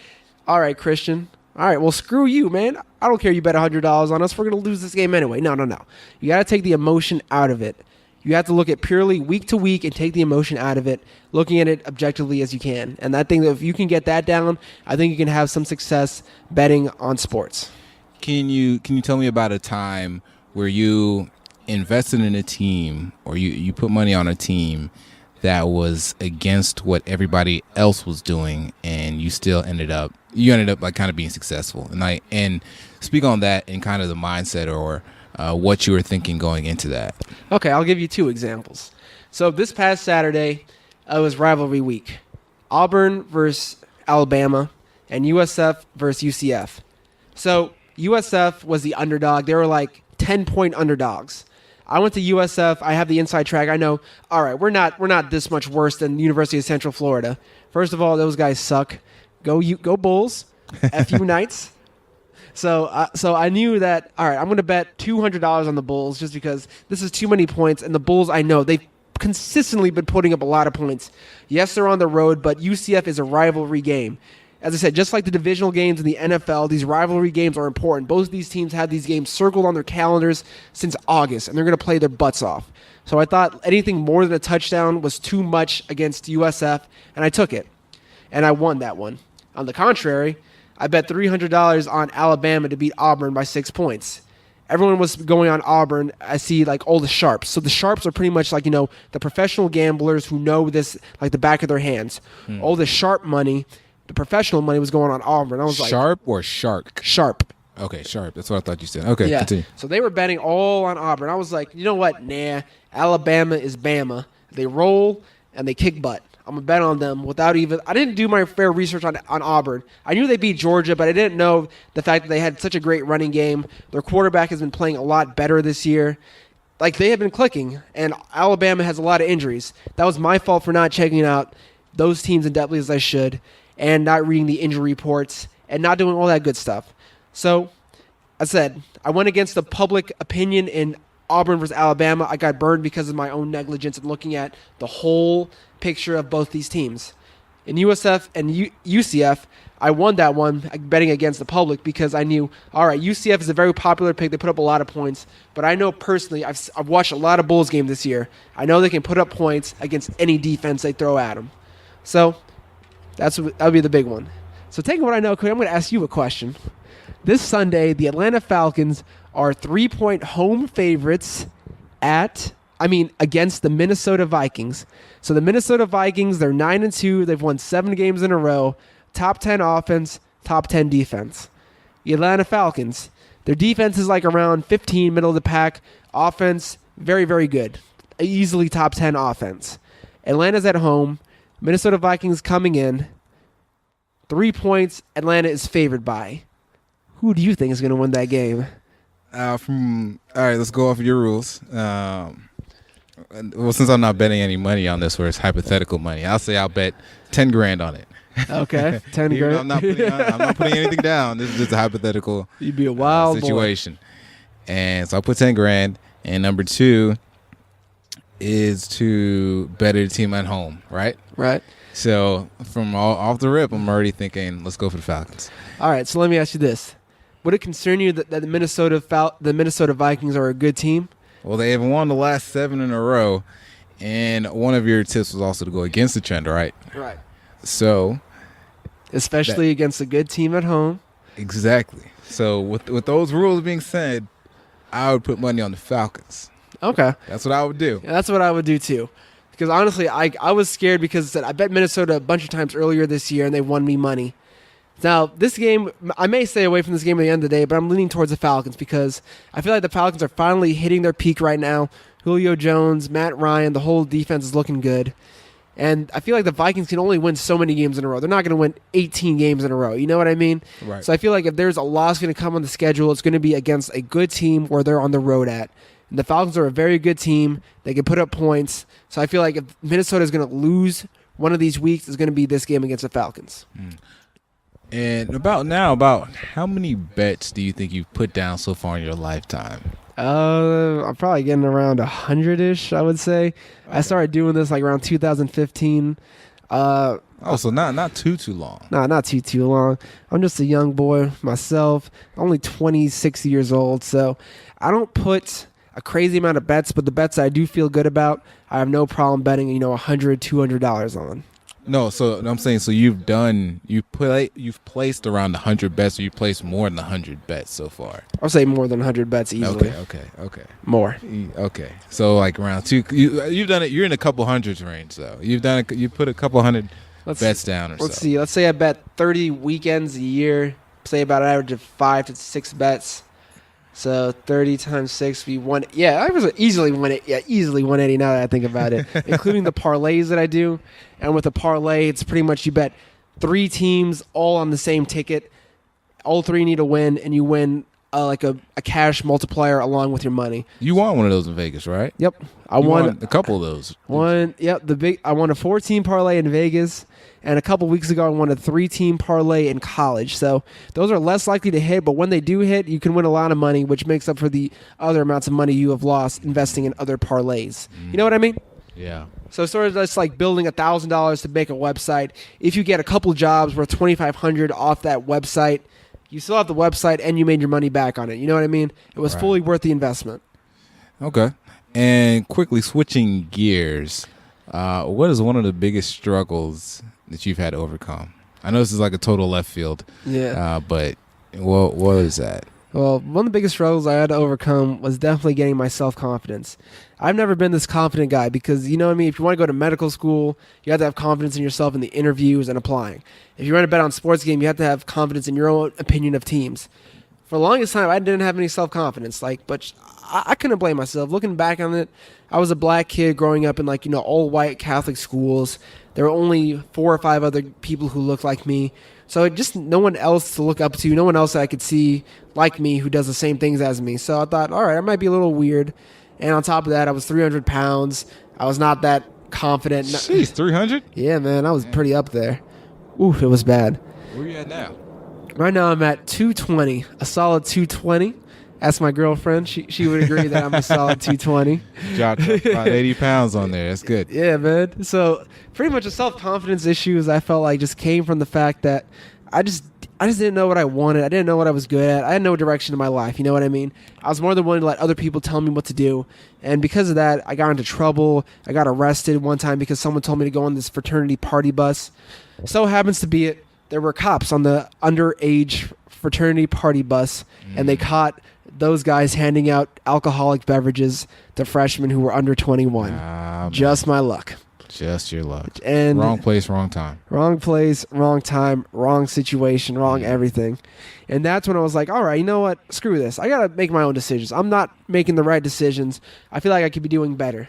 all right, Christian, all right, well, screw you, man. I don't care you bet $100 on us. We're going to lose this game anyway. No. You got to take the emotion out of it. You have to look at purely week to week and take the emotion out of it, looking at it objectively as you can. And I think that if you can get that down, I think you can have some success betting on sports. Can you tell me about a time where you invested in a team, or you put money on a team that was against what everybody else was doing, and you still ended up like kind of being successful? And speak on that and kind of the mindset or what you were thinking going into that. Okay, I'll give you 2 examples. So this past Saturday, it was rivalry week. Auburn versus Alabama, and USF versus UCF. So USF was the underdog. They were like 10-point underdogs. I went to USF. I have the inside track. I know, all right, we're not this much worse than University of Central Florida. First of all, those guys suck. Go Bulls. F you Knights. So I knew that. All right, I'm going to bet $200 on the Bulls just because this is too many points, and the Bulls, I know they've consistently been putting up a lot of points. Yes, they're on the road, but UCF is a rivalry game. As I said, just like the divisional games in the NFL, these rivalry games are important. Both of these teams had these games circled on their calendars since August, and they're going to play their butts off. So I thought anything more than a touchdown was too much against USF, and I took it. And I won that one. On the contrary, I bet $300 on Alabama to beat Auburn by 6 points. Everyone was going on Auburn. I see like all the sharps. So the sharps are pretty much like, the professional gamblers who know this like the back of their hands. All the sharp money, the professional money was going on Auburn. I was like, Sharp or shark? Sharp. Okay, sharp. That's what I thought you said. Okay, Yeah. continue. So they were betting all on Auburn. I was like, you know what? Nah, Alabama is Bama. They roll and they kick butt. I'm going to bet on them without even... I didn't do my fair research on Auburn. I knew they beat Georgia, but I didn't know the fact that they had such a great running game. Their quarterback has been playing a lot better this year. Like, they have been clicking, and Alabama has a lot of injuries. That was my fault for not checking out those teams in depth as I should, and not reading the injury reports, and not doing all that good stuff. So, I said, I went against the public opinion in Auburn versus Alabama. I got burned because of my own negligence and looking at the whole picture of both these teams. In USF and UCF, I won that one betting against the public because I knew, all right, UCF is a very popular pick. They put up a lot of points. But I know personally, I've watched a lot of Bulls games this year. I know they can put up points against any defense they throw at them. So that would be the big one. So taking what I know, Cody, I'm going to ask you a question. This Sunday, the Atlanta Falcons are 3-point home favorites against the Minnesota Vikings. So the Minnesota Vikings, they're 9-2. They've won 7 games in a row. Top 10 offense, top 10 defense. The Atlanta Falcons, their defense is like around 15, middle of the pack. Offense, very, very good. Easily top 10 offense. Atlanta's at home. Minnesota Vikings coming in. 3 points, Atlanta is favored by. Who do you think is going to win that game? All right, let's go off of your rules. Well, since I'm not betting any money on this, where it's hypothetical money, I'll say I'll bet $10,000 on it. Okay, 10 grand. I'm not putting anything down. This is just a hypothetical. You'd be a wild situation. Boy. And so I'll put $10,000. And number 2 is to better the team at home, right? Right. So from off the rip, I'm already thinking, let's go for the Falcons. All right, so let me ask you this. Would it concern you that the Minnesota Vikings are a good team? Well, they have won the last 7 in a row, and one of your tips was also to go against the trend, right? Right. So, especially against a good team at home. Exactly. So, with those rules being said, I would put money on the Falcons. Okay. That's what I would do. Yeah, that's what I would do too. Because honestly, I was scared because I bet Minnesota a bunch of times earlier this year, and they won me money. Now, this game, I may stay away from this game at the end of the day, but I'm leaning towards the Falcons because I feel like the Falcons are finally hitting their peak right now. Julio Jones, Matt Ryan, the whole defense is looking good. And I feel like the Vikings can only win so many games in a row. They're not going to win 18 games in a row. You know what I mean? Right. So I feel like if there's a loss going to come on the schedule, it's going to be against a good team where they're on the road at. And the Falcons are a very good team. They can put up points. So I feel like if Minnesota is going to lose one of these weeks, it's going to be this game against the Falcons. And about how many bets do you think you've put down so far in your lifetime? I'm probably getting around 100-ish, I would say. Okay. I started doing this like around 2015. So not too long. Nah, not too long. I'm just a young boy myself, only 26 years old, so I don't put a crazy amount of bets, but the bets I do feel good about, I have no problem betting, $100, $200 on. No, so I'm saying, so you've placed around 100 bets, or you placed more than 100 bets so far? I'll say more than 100 bets easily. Okay. More. Okay, so like around 2. You've done it. You're in a couple hundreds range, though. You put a couple hundred bets down, or so. Let's see. Let's say I bet 30 weekends a year. Say about an average of 5 to 6 bets. So 30 times 6 be one. Yeah, I was easily 180 now that I think about it, including the parlays that I do. And with a parlay, it's pretty much you bet 3 teams all on the same ticket. All 3 need to win, and you win a cash multiplier along with your money. You won one of those in Vegas, right? Yep, I You won a couple of those. I won a 14 parlay in Vegas, and a couple weeks ago I won a 3-team parlay in college. So those are less likely to hit, but when they do hit, you can win a lot of money, which makes up for the other amounts of money you have lost investing in other parlays. You know what I mean? Yeah. So sort of just like building $1,000 to make a website. If you get a couple jobs worth $2,500 off that website, you still have the website and you made your money back on it. You know what I mean? It was fully worth the investment. Okay. And quickly switching gears, what is one of the biggest struggles that you've had to overcome? I know this is like a total left field. Yeah. But what is that? Well, one of the biggest struggles I had to overcome was definitely getting my self-confidence. I've never been this confident guy because, you know what I mean, if you want to go to medical school, you have to have confidence in yourself in the interviews and applying. If you run a bet on sports game, you have to have confidence in your own opinion of teams. For the longest time, I didn't have any self-confidence, but I couldn't blame myself. Looking back on it, I was a black kid growing up in all-white Catholic schools. There were only 4 or 5 other people who looked like me. So just no one else to look up to, no one else that I could see like me who does the same things as me. So I thought, all right, I might be a little weird. And on top of that, I was 300 pounds. I was not that confident. Jeez, 300? Yeah, man, I was pretty up there. Oof, it was bad. Where are you at now? Right now I'm at 220, a solid 220. Ask my girlfriend. She would agree that I'm a solid 220. Dropped about 80 pounds on there. That's good. Yeah, man. So pretty much the self-confidence issues I felt like just came from the fact that I just didn't know what I wanted. I didn't know what I was good at. I had no direction in my life. You know what I mean? I was more than willing to let other people tell me what to do. And because of that, I got into trouble. I got arrested one time because someone told me to go on this fraternity party bus. So happens to be it. There were cops on the underage fraternity party bus, and they caught those guys handing out alcoholic beverages to freshmen who were under 21. Just my luck. Just your luck. And wrong place, wrong time. Wrong place, wrong time, wrong situation, wrong everything. And that's when I was like, all right, you know what? Screw this. I got to make my own decisions. I'm not making the right decisions. I feel like I could be doing better.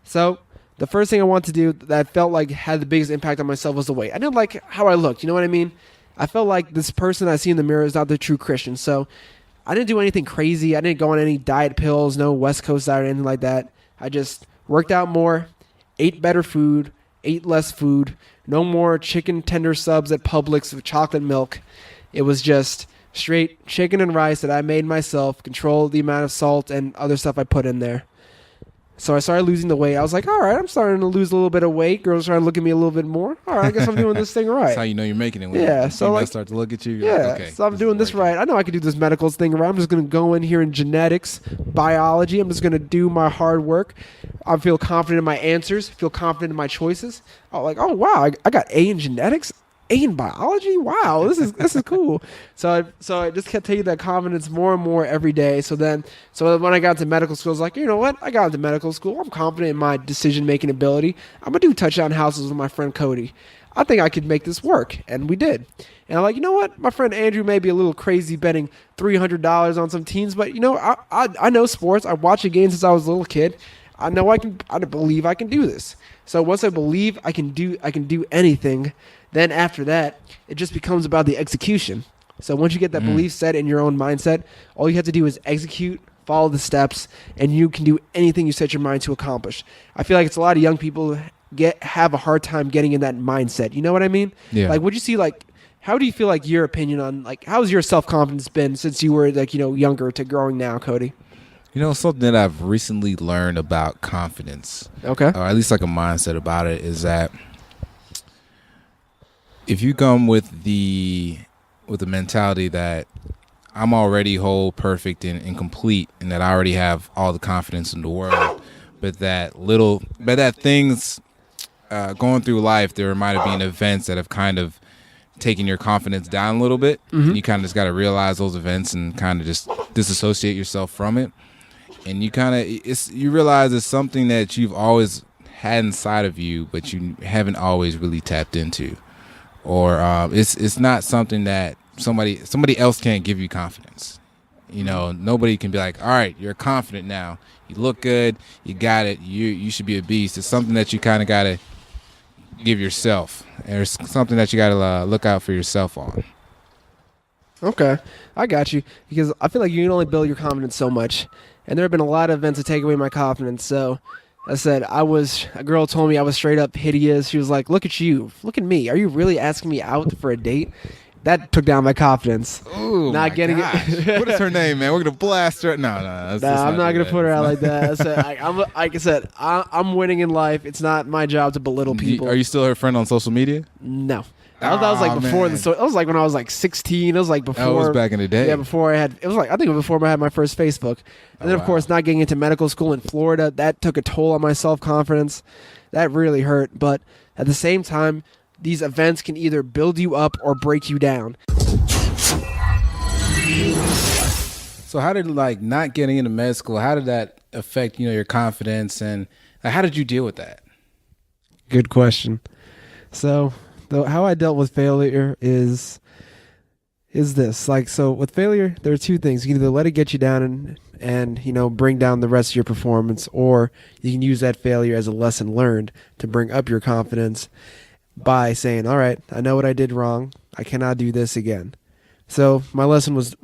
So the first thing I wanted to do that I felt like had the biggest impact on myself was the weight. I didn't like how I looked. You know what I mean? I felt like this person I see in the mirror is not the true Christian. So I didn't do anything crazy. I didn't go on any diet pills, no West Coast diet or anything like that. I just worked out more, ate better food, ate less food, no more chicken tender subs at Publix with chocolate milk. It was just straight chicken and rice that I made myself, control the amount of salt and other stuff I put in there. So I started losing the weight. I was like, all right, I'm starting to lose a little bit of weight. Girls trying to look at me a little bit more. All right, I guess I'm doing this thing right. That's how you know you're making it. When so start to look at you. Yeah, like, okay, so I'm doing this right. I know I can do this medical thing right. I'm just going to go in here in genetics, biology. I'm just going to do my hard work. I feel confident in my answers. Feel confident in my choices. I'm like, oh, wow, I got A in genetics. A in biology? Wow, this is cool. So I just kept taking that confidence more and more every day. So when I got to medical school, I was like, you know what? I got into medical school. I'm confident in my decision-making ability. I'm going to do touchdown houses with my friend Cody. I think I could make this work. And we did. And I'm like, you know what? My friend Andrew may be a little crazy betting $300 on some teams, but, you know, I know sports. I watched the game since I was a little kid. I know I believe I can do this. So once I believe I can do anything, then after that, it just becomes about the execution. So once you get that belief set in your own mindset, all you have to do is execute, follow the steps, and you can do anything you set your mind to accomplish. I feel like it's a lot of young people have a hard time getting in that mindset. You know what I mean? Yeah. Like, would you see, like, how do you feel like your opinion on, like, how's your self-confidence been since you were, like, you know, younger to growing now, Cody? You know, something that I've recently learned about confidence, okay, or at least like a mindset about it, is that if you come with the mentality that I'm already whole, perfect, and complete, and that I already have all the confidence in the world, but that things going through life, there might have been events that have kind of taken your confidence down a little bit. And you kind of just got to realize those events and kind of just disassociate yourself from it. And you realize it's something that you've always had inside of you, but you haven't always really tapped into. Or it's not something that somebody else can't give you confidence. You know, nobody can be like, all right, you're confident now. You look good. You got it. You should be a beast. It's something that you kind of got to give yourself. There's something that you got to look out for yourself on. Okay, I got you, because I feel like you can only build your confidence so much, and there have been a lot of events that take away my confidence. So I said, a girl told me I was straight up hideous. She was like, "Look at you, look at me. Are you really asking me out for a date?" That took down my confidence. Ooh, not my getting gosh. it. What is her name, man? We're gonna blast her. No, that's I'm not do gonna that. put her It's out not- like that. I said, like I said, I'm winning in life. It's not my job to belittle people. Are you still her friend on social media? No. That was like Aw, before man. that was like when I was like 16. It was like before. That was back in the day. Yeah, before I had. It was like, I think before I had my first Facebook. And then of wow. course not getting into medical school in Florida, that took a toll on my self confidence. That really hurt. But at the same time, these events can either build you up or break you down. So how did like not getting into med school? How did that affect your confidence, and how did you deal with that? Good question. So, how I dealt with failure is this. Like, so with failure, there are two things. You can either let it get you down and bring down the rest of your performance, or you can use that failure as a lesson learned to bring up your confidence by saying, "All right, I know what I did wrong. I cannot do this again." So my lesson was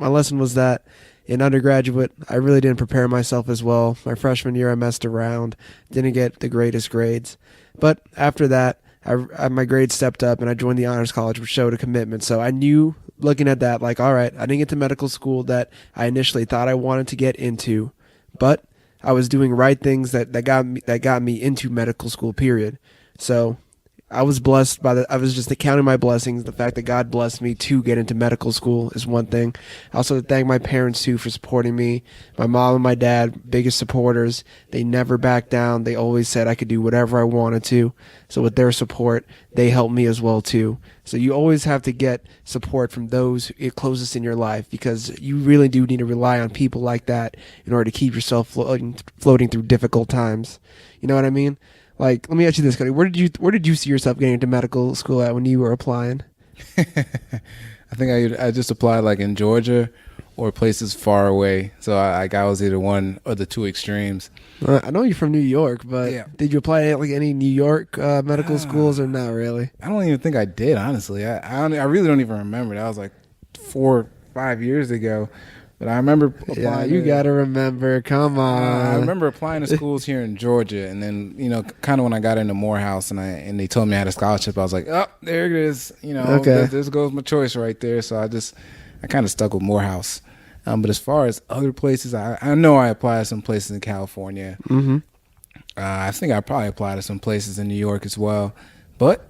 that in undergraduate, I really didn't prepare myself as well. My freshman year, I messed around, didn't get the greatest grades. But after that, my grades stepped up, and I joined the honors college, which showed a commitment. So I knew, looking at that, like, all right, I didn't get to medical school that I initially thought I wanted to get into, but I was doing right things that got me into medical school, period. So I was blessed I was just counting my blessings. The fact that God blessed me to get into medical school is one thing. I also thank my parents too for supporting me. My mom and my dad, biggest supporters. They never backed down. They always said I could do whatever I wanted to. So with their support, they helped me as well too. So you always have to get support from those closest in your life, because you really do need to rely on people like that in order to keep yourself floating through difficult times. You know what I mean? Like, let me ask you this, Cody. Where did you see yourself getting into medical school at when you were applying? I think I just applied like in Georgia or places far away. So I was either one or the two extremes. I know you're from New York, but Yeah. did you apply at like any New York medical schools or not really? I don't even think I did, honestly. I really don't even remember. That was like 4 or 5 years ago. But I remember applying. Yeah, you got to remember. Come on. I remember applying to schools here in Georgia, and then kind of when I got into Morehouse, and they told me I had a scholarship, I was like, oh, there it is. Okay. This goes my choice right there. So I kind of stuck with Morehouse. But as far as other places, I know I applied to some places in California. Mm-hmm. I think I probably applied to some places in New York as well. But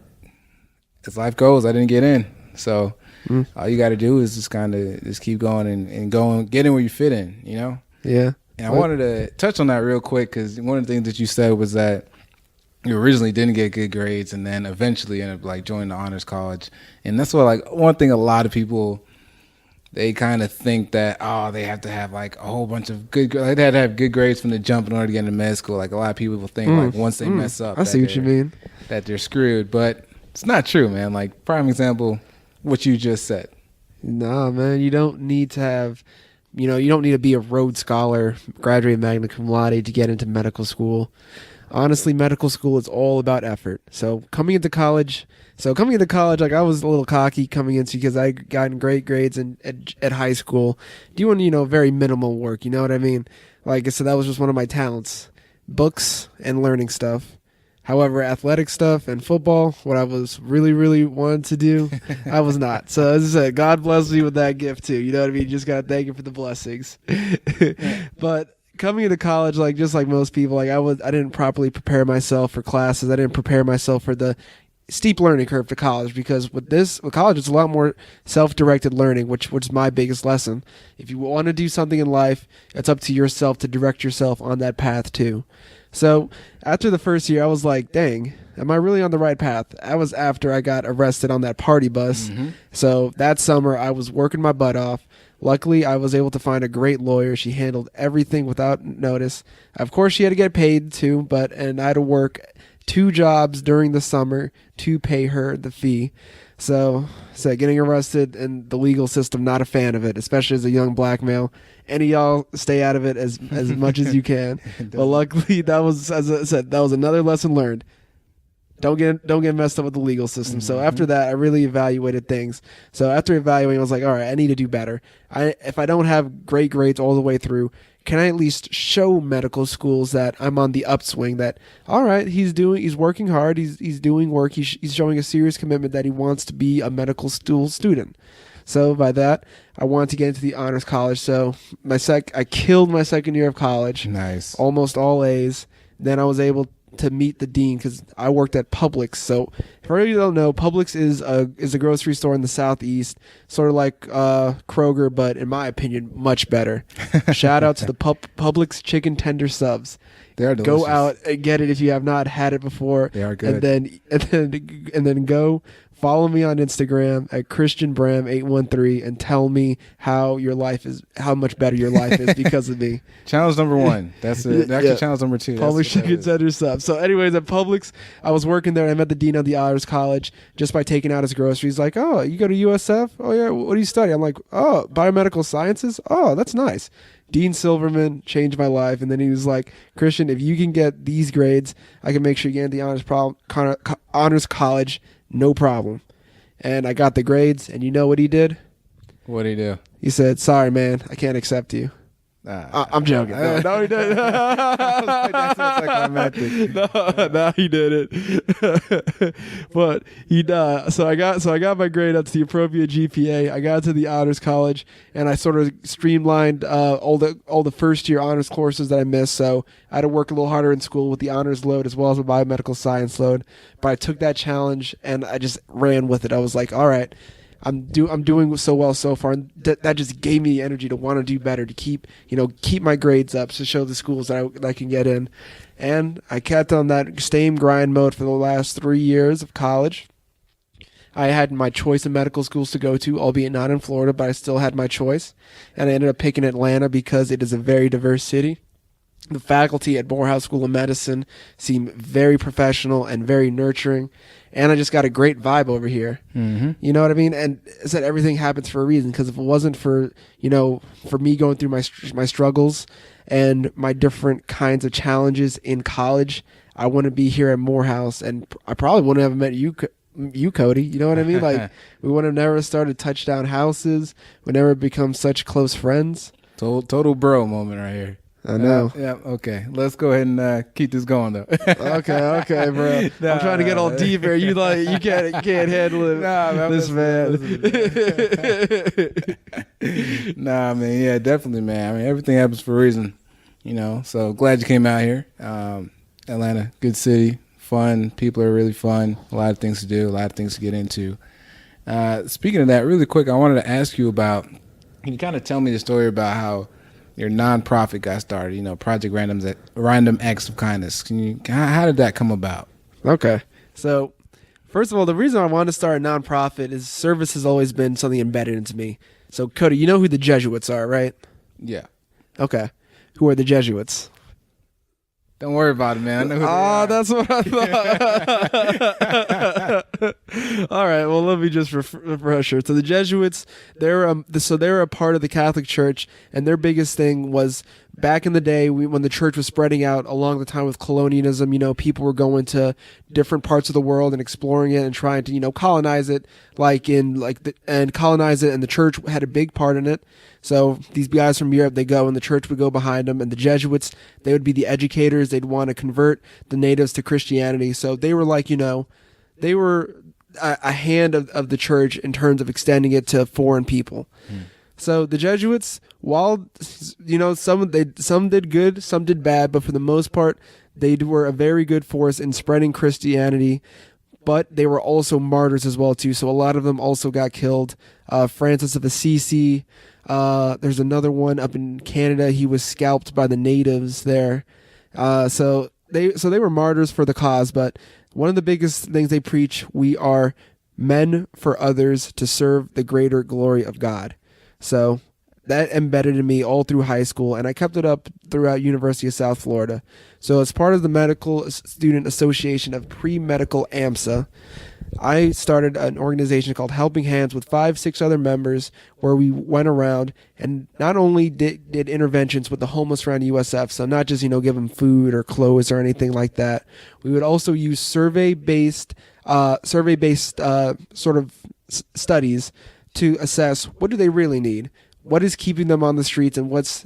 as life goes, I didn't get in. So all you got to do is just keep going and get in where you fit in, Yeah. And I wanted to touch on that real quick, because one of the things that you said was that you originally didn't get good grades and then eventually ended up like joining the honors college. And that's what, like, one thing a lot of people, they kind of think that, they have to have like a whole bunch of they had to have good grades from the jump in order to get into med school. Like, a lot of people will think like once they mess up, I see what you mean. that they're screwed. But it's not true, man. Like, prime example, what you just said. Nah, man, you don't need to have, you don't need to be a Rhodes Scholar, graduate magna cum laude to get into medical school. Honestly, medical school is all about effort. So coming into college, like, I was a little cocky coming into, because I gotten great grades at high school, doing, very minimal work. You know what I mean? Like, so that was just one of my talents, books and learning stuff. However, athletic stuff and football, what I was really, really wanted to do, I was not. So as I said, God bless me with that gift too. You know what I mean? You just got to thank him for the blessings. But coming into college, like, just like most people, like, I didn't properly prepare myself for classes. I didn't prepare myself for the steep learning curve to college, because with college, it's a lot more self-directed learning, which is my biggest lesson. If you want to do something in life, it's up to yourself to direct yourself on that path too. So after the first year, I was like, dang, am I really on the right path? That was after I got arrested on that party bus. Mm-hmm. So that summer, I was working my butt off. Luckily, I was able to find a great lawyer. She handled everything without notice. Of course, she had to get paid too, and I had to work 2 jobs during the summer to pay her the fee. So getting arrested in the legal system, not a fan of it, especially as a young black male. Any of y'all stay out of it as much as you can. But luckily, that was, as I said, that was another lesson learned. don't get messed up with the legal system. So after that, I really evaluated things. So after evaluating, I was like, all right, I need to do better. If I don't have great grades all the way through, can I at least show medical schools that I'm on the upswing, that, all right, he's working hard, he's doing work, he's showing a serious commitment that he wants to be a medical school student. So by that, I wanted to get into the honors college. So I killed my second year of college. Nice. Almost all A's. Then I was able to meet the dean because I worked at Publix. So for any of you who don't know, Publix is a grocery store in the Southeast, sort of like Kroger, but in my opinion, much better. Shout out to the Publix chicken tender subs. They are delicious. Go out and get it if you have not had it before. They are good. And then go follow me on Instagram at Christian Bram813 and tell me how much better your life is because of me. Challenge number 1. That's it. Actually, challenge number 2. Publix chicken tender subs. So anyways, at Publix, I was working there and I met the dean of the honors college just by taking out his groceries. Like, oh, you go to USF? Oh yeah, what do you study? I'm like, oh, biomedical sciences? Oh, that's nice. Dean Silverman changed my life, and then he was like, Christian, if you can get these grades, I can make sure you get into the honors college, no problem. And I got the grades, and you know what he did? What did he do? He said, sorry, man, I can't accept you. I'm joking. No, he didn't. No, he didn't. But he so I got my grade up to the appropriate GPA. I got to the honors college, and I sort of streamlined all the first year honors courses that I missed. So I had to work a little harder in school with the honors load as well as the biomedical science load. But I took that challenge and I just ran with it. I was like, all right, I'm doing so well so far, and that just gave me the energy to want to do better, to keep my grades up, to show the schools that I can get in. And I kept on that same grind mode for the last 3 years of college. I had my choice of medical schools to go to, albeit not in Florida, but I still had my choice. And I ended up picking Atlanta because it is a very diverse city. The faculty at Morehouse School of Medicine seem very professional and very nurturing. And I just got a great vibe over here. Mm-hmm. You know what I mean? And I said everything happens for a reason, because if it wasn't for me going through my struggles and my different kinds of challenges in college, I wouldn't be here at Morehouse, and I probably wouldn't have met you, Cody. You know what I mean? Like, we would have never started Touchdown Houses. We never become such close friends. Total bro moment right here. I know. Yeah. Okay. Let's go ahead and keep this going though. Okay, bro. I'm trying to get all deep here. You can't handle it. This man. Nah, man. Yeah, definitely, man. I mean, everything happens for a reason. So glad you came out here. Atlanta, good city, fun. People are really fun. A lot of things to do. A lot of things to get into. Speaking of that, really quick, I wanted to ask you about. Can you kind of tell me the story about how your nonprofit got started, Project Random Acts of Kindness. How did that come about? Okay. So, first of all, the reason I wanted to start a nonprofit is service has always been something embedded into me. So, Cody, you know who the Jesuits are, right? Yeah. Okay. Who are the Jesuits? Don't worry about it, man. I know who they are. That's what I thought. All right. Well, let me just refresh her. So the Jesuits, they're a part of the Catholic Church, and their biggest thing was back in the day when the church was spreading out along the time with colonialism. People were going to different parts of the world and exploring it and trying to colonize it, and colonize it, and the church had a big part in it. So these guys from Europe, they go, and the church would go behind them. And the Jesuits, they would be the educators. They'd want to convert the natives to Christianity. So they were they were a hand of the church in terms of extending it to foreign people. So the Jesuits, while some did good, some did bad, but for the most part, they were a very good force in spreading Christianity. But they were also martyrs as well too. So a lot of them also got killed. Francis of Assisi. There's another one up in Canada. He was scalped by the natives there. So they were martyrs for the cause. But one of the biggest things they preach: we are men for others to serve the greater glory of God. So that embedded in me all through high school, and I kept it up throughout University of South Florida. So as part of the Medical Student Association of Pre-Medical AMSA, I started an organization called Helping Hands with 5-6 other members, where we went around and not only did interventions with the homeless around USF, so not just give them food or clothes or anything like that. We would also use survey-based sort of studies to assess what do they really need, what is keeping them on the streets, and what's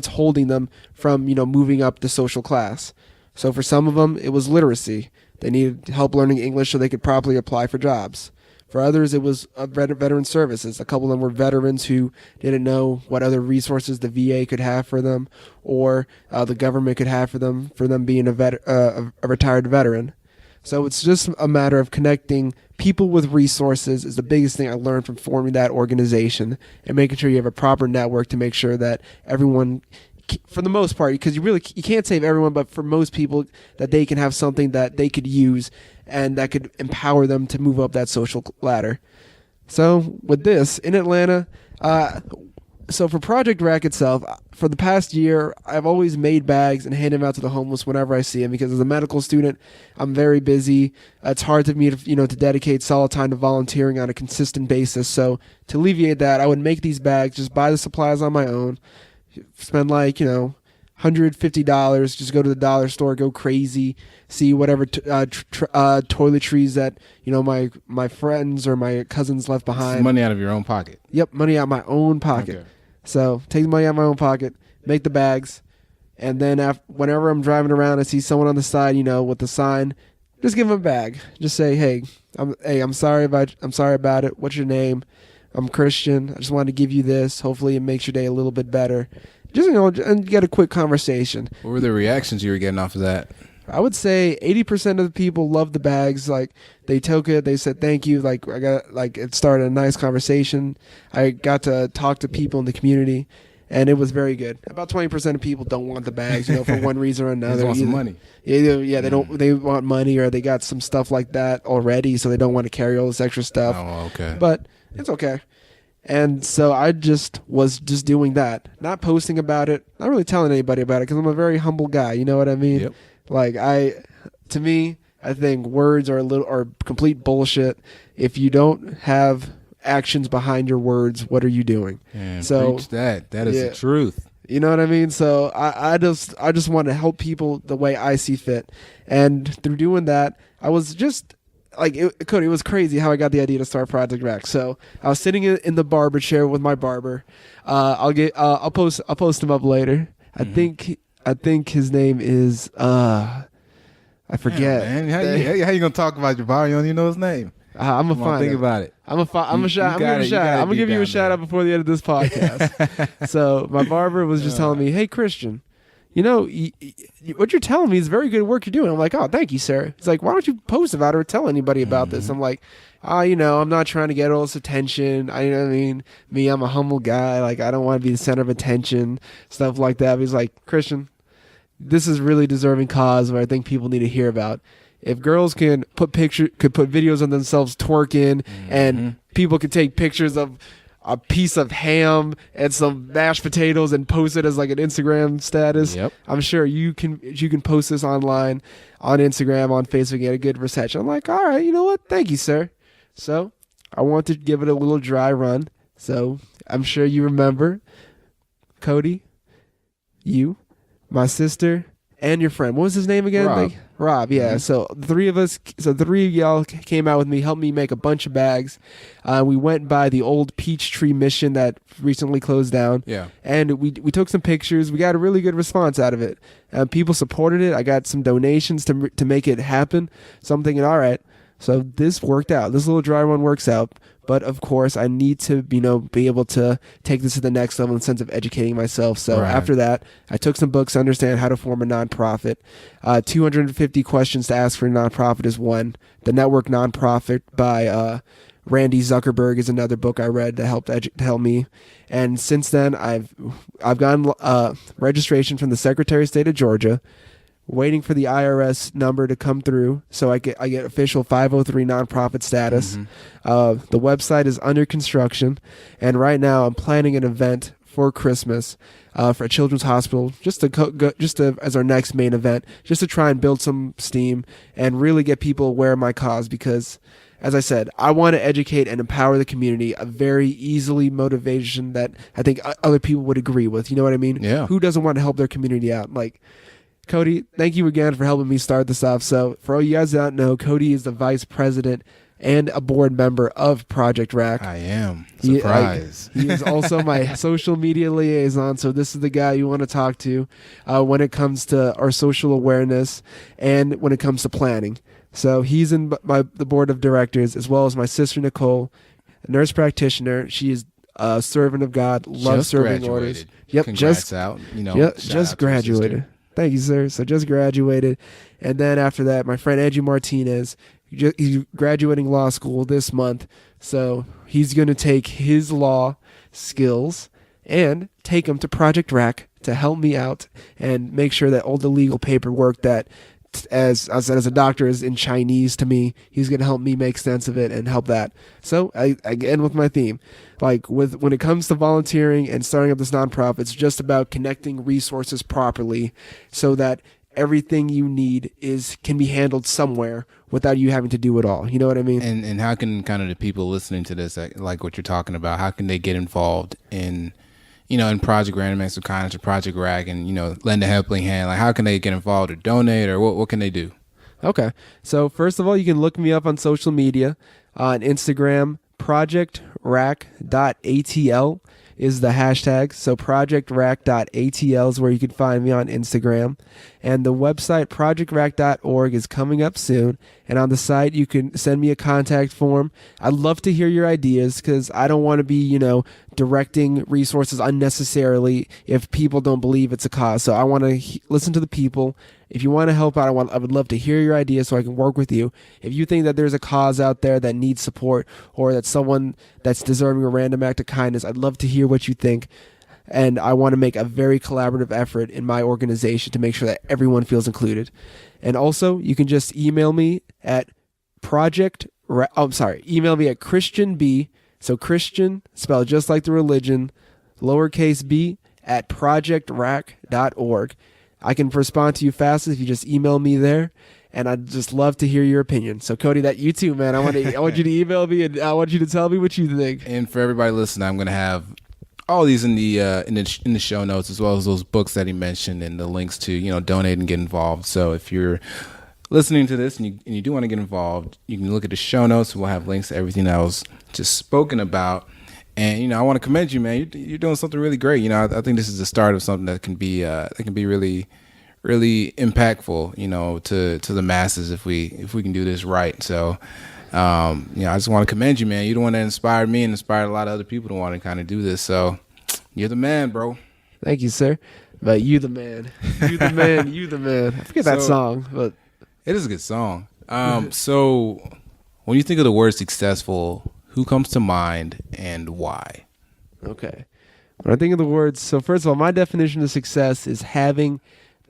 holding them from moving up the social class. So for some of them, it was literacy. They needed help learning English so they could properly apply for jobs. For others, it was veteran services. A couple of them were veterans who didn't know what other resources the VA could have for them, or the government could have for them being a retired veteran. So it's just a matter of connecting people with resources is the biggest thing I learned from forming that organization, and making sure you have a proper network to make sure that everyone, for the most part, because you can't save everyone, but for most people, that they can have something that they could use and that could empower them to move up that social ladder. So with this, in Atlanta, so for Project RAK itself, for the past year, I've always made bags and handed them out to the homeless whenever I see them, because as a medical student, I'm very busy. It's hard to me to dedicate solid time to volunteering on a consistent basis. So to alleviate that, I would make these bags, just buy the supplies on my own, spend $150, just go to the dollar store, go crazy, see whatever toiletries that my friends or my cousins left behind. It's money out of your own pocket. Yep, money out of my own pocket. Okay. So take the money out of my own pocket, make the bags, and then whenever I'm driving around, I see someone on the side, with the sign, just give them a bag. Just say, hey, I'm sorry about it. What's your name? I'm Christian. I just wanted to give you this. Hopefully, it makes your day a little bit better. Just and get a quick conversation. What were the reactions you were getting off of that? I would say 80% of the people loved the bags. Like, they took it, they said thank you. Like, it started a nice conversation. I got to talk to people in the community, and it was very good. About 20% of people don't want the bags, for one reason or another. They want some money. Yeah, they want money, or they got some stuff like that already, so they don't want to carry all this extra stuff. Oh, okay. But it's okay. And so I was doing that, not posting about it, not really telling anybody about it, because I'm a very humble guy. You know what I mean? Yep. Like, I think words are complete bullshit. If you don't have actions behind your words, what are you doing? Man, so preach that. That is the truth. You know what I mean? So I just want to help people the way I see fit, and through doing that, I was just. Like, it was crazy how I got the idea to start Project RAK. So I was sitting in the barber chair with my barber. I'll post him up later. Mm-hmm. I think his name is I forget. Man, how you gonna talk about your barber? You don't even know his name. I'm gonna find. Think about it. I'm gonna give you a shout out before the end of this podcast. So my barber was just telling me, "Hey, Christian, what you're telling me is very good work you're doing." I'm like, "Oh, thank you, sir." He's like, "Why don't you post about it or tell anybody about this?" I'm like, I'm not trying to get all this attention. I'm a humble guy. Like, I don't want to be the center of attention, stuff like that. But he's like, "Christian, this is really deserving cause where I think people need to hear about. If girls could put videos of themselves twerking, and people could take pictures of a piece of ham and some mashed potatoes and post it as like an Instagram status. Yep. I'm sure you can post this online, on Instagram, on Facebook, and get a good reception." I'm like, "All right, you know what? Thank you, sir." So I want to give it a little dry run. So I'm sure you remember Cody, you, my sister, and your friend. What was his name again? Rob, yeah. Mm-hmm. So the three of y'all came out with me, helped me make a bunch of bags. We went by the old Peachtree Mission that recently closed down. Yeah. And we took some pictures. We got a really good response out of it. People supported it. I got some donations to make it happen. So I'm thinking, all right, so this worked out. This little dry run works out. But of course, I need to, be able to take this to the next level in the sense of educating myself. So after that, I took some books to understand how to form a nonprofit. 250 Questions to Ask for a Nonprofit is one. The Network Nonprofit by Randy Zuckerberg is another book I read that helped help me. And since then, I've gotten registration from the Secretary of State of Georgia, waiting for the IRS number to come through so I get official 503 nonprofit status. Mm-hmm. The website is under construction, and right now I'm planning an event for Christmas for a children's hospital, just as our next main event, just to try and build some steam and really get people aware of my cause, because as I said, I want to educate and empower the community, a very easily motivation that I think other people would agree with. You know what I mean? Yeah. Who doesn't want to help their community out? Like, Cody, thank you again for helping me start this off. So for all you guys that don't know, Cody is the vice president and a board member of Project RAK. I am. Surprise. He is also my social media liaison, so this is the guy you want to talk to when it comes to our social awareness and when it comes to planning. So he's in the board of directors, as well as my sister Nicole, a nurse practitioner. She is a servant of God, loves serving orders. Yep, Congrats just graduated. Thank you, sir. So just graduated. And then after that, my friend Andrew Martinez, he's graduating law school this month. So he's going to take his law skills and take them to Project RAK to help me out and make sure that all the legal paperwork that, as I said, as a doctor is in Chinese to me, he's going to help me make sense of it and help that. So again, with my theme, like when it comes to volunteering and starting up this nonprofit, it's just about connecting resources properly so that everything you need can be handled somewhere without you having to do it all. You know what I mean? And how can kind of the people listening to this, like what you're talking about, how can they get involved in, in Project Random Acts of Kindness or Project RAK and, lend a helping hand? Like, how can they get involved or donate, or what can they do? Okay. So first of all, you can look me up on social media. On Instagram, projectrak.atl is the hashtag. So projectrak.atl is where you can find me on Instagram. And the website projectrak.org is coming up soon. And on the site, you can send me a contact form. I'd love to hear your ideas because I don't want to be, directing resources unnecessarily if people don't believe it's a cause. So I want to listen to the people. If you want to help out, I would love to hear your ideas so I can work with you. If you think that there's a cause out there that needs support or that someone that's deserving a random act of kindness, I'd love to hear what you think. And I want to make a very collaborative effort in my organization to make sure that everyone feels included. And also, you can just email me at email me at Christian B. So Christian, spelled just like the religion, lowercase b, at projectrak.org. I can respond to you fastest if you just email me there, and I'd just love to hear your opinion. So Cody, that you too, man. I want you to email me, and I want you to tell me what you think. And for everybody listening, I'm going to have all these in the show notes, as well as those books that he mentioned and the links to donate and get involved. So if you're listening to this and you do want to get involved, you can look at the show notes. We'll have links to everything that was just spoken about. And I want to commend you, man. You're doing something really great. I think this is the start of something that can be really, really impactful. To the masses if we can do this right. So, I just want to commend you, man. You're the one that inspired me and inspired a lot of other people to want to kind of do this. So, you're the man, bro. Thank you, sir. But you the man. You the man. You the man. I forget that song, but it is a good song. So, when you think of the word successful, who comes to mind and why? Okay. When I think of the words, so first of all, my definition of success is having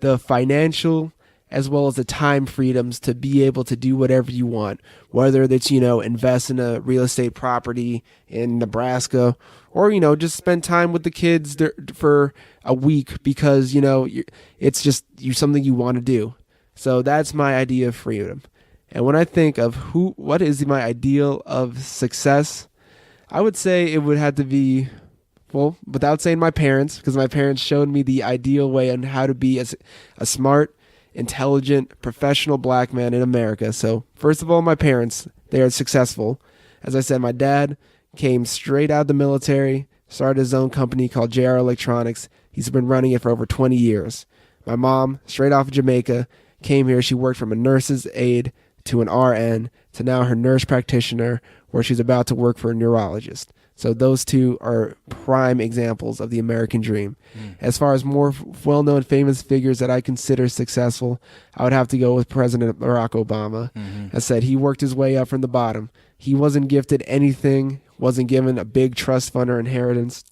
the financial as well as the time freedoms to be able to do whatever you want, whether it's, invest in a real estate property in Nebraska or, just spend time with the kids for a week because, it's just something you want to do. So that's my idea of freedom. And when I think of what is my ideal of success, I would say it would have to be, well, without saying my parents, because my parents showed me the ideal way on how to be a smart, intelligent, professional black man in America. So first of all, my parents, they are successful. As I said, my dad came straight out of the military, started his own company called JR Electronics. He's been running it for over 20 years. My mom, straight off of Jamaica, came here. She worked from a nurse's aide to an RN to now her nurse practitioner, where she's about to work for a neurologist. So those two are prime examples of the American dream. As far as more well-known famous figures that I consider successful, I would have to go with President Barack Obama. I said he worked his way up from the bottom. He wasn't gifted anything, wasn't given a big trust fund or inheritance.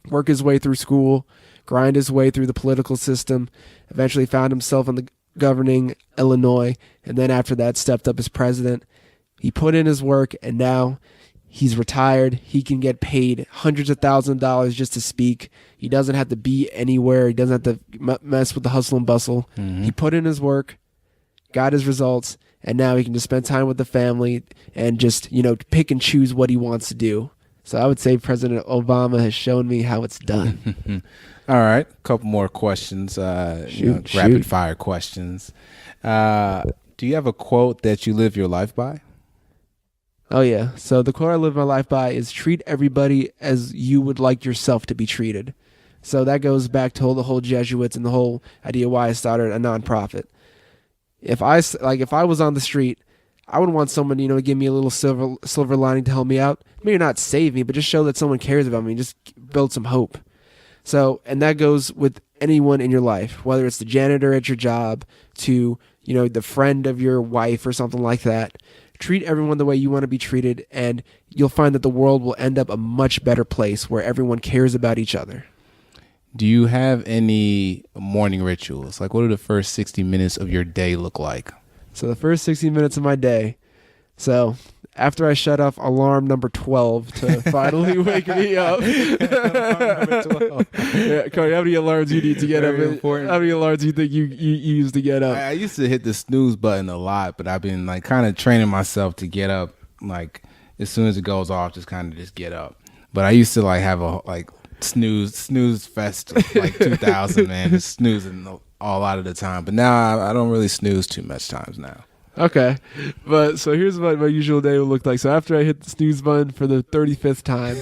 Worked his way through school, grind his way through the political system, eventually found himself in the governing Illinois, and then after that stepped up as president. He put in his work, and now he's retired. He can get paid hundreds of thousands of dollars just to speak. He doesn't have to be anywhere. He doesn't have to mess with the hustle and bustle. He put in his work, got his results, and now he can just spend time with the family and just, pick and choose what he wants to do. So I would say President Obama has shown me how it's done. All right, a couple more questions, rapid fire questions. Do you have a quote that you live your life by? Oh, yeah. So the quote I live my life by is treat everybody as you would like yourself to be treated. So that goes back to the whole Jesuits and the whole idea why I started a nonprofit. If I was on the street, I would want someone, to give me a little silver lining to help me out. Maybe not save me, but just show that someone cares about me. Just build some hope. So, and that goes with anyone in your life, whether it's the janitor at your job to, the friend of your wife or something like that. Treat everyone the way you want to be treated, and you'll find that the world will end up a much better place where everyone cares about each other. Do you have any morning rituals? Like, what do the first 60 minutes of your day look like? So the first 60 minutes of my day. So after I shut off alarm number 12 to finally wake me up. Yeah, Cody, how many alarms you need to get Very up? important. How many alarms do you think you use to get up? I used to hit the snooze button a lot, but I've been kind of training myself to get up as soon as it goes off, just get up. But I used to have a snooze fest 2000, man, just snoozing a lot of the time. But now I don't really snooze too much times now. Okay, but so here's what my usual day would look like. So after I hit the snooze button for the 35th time,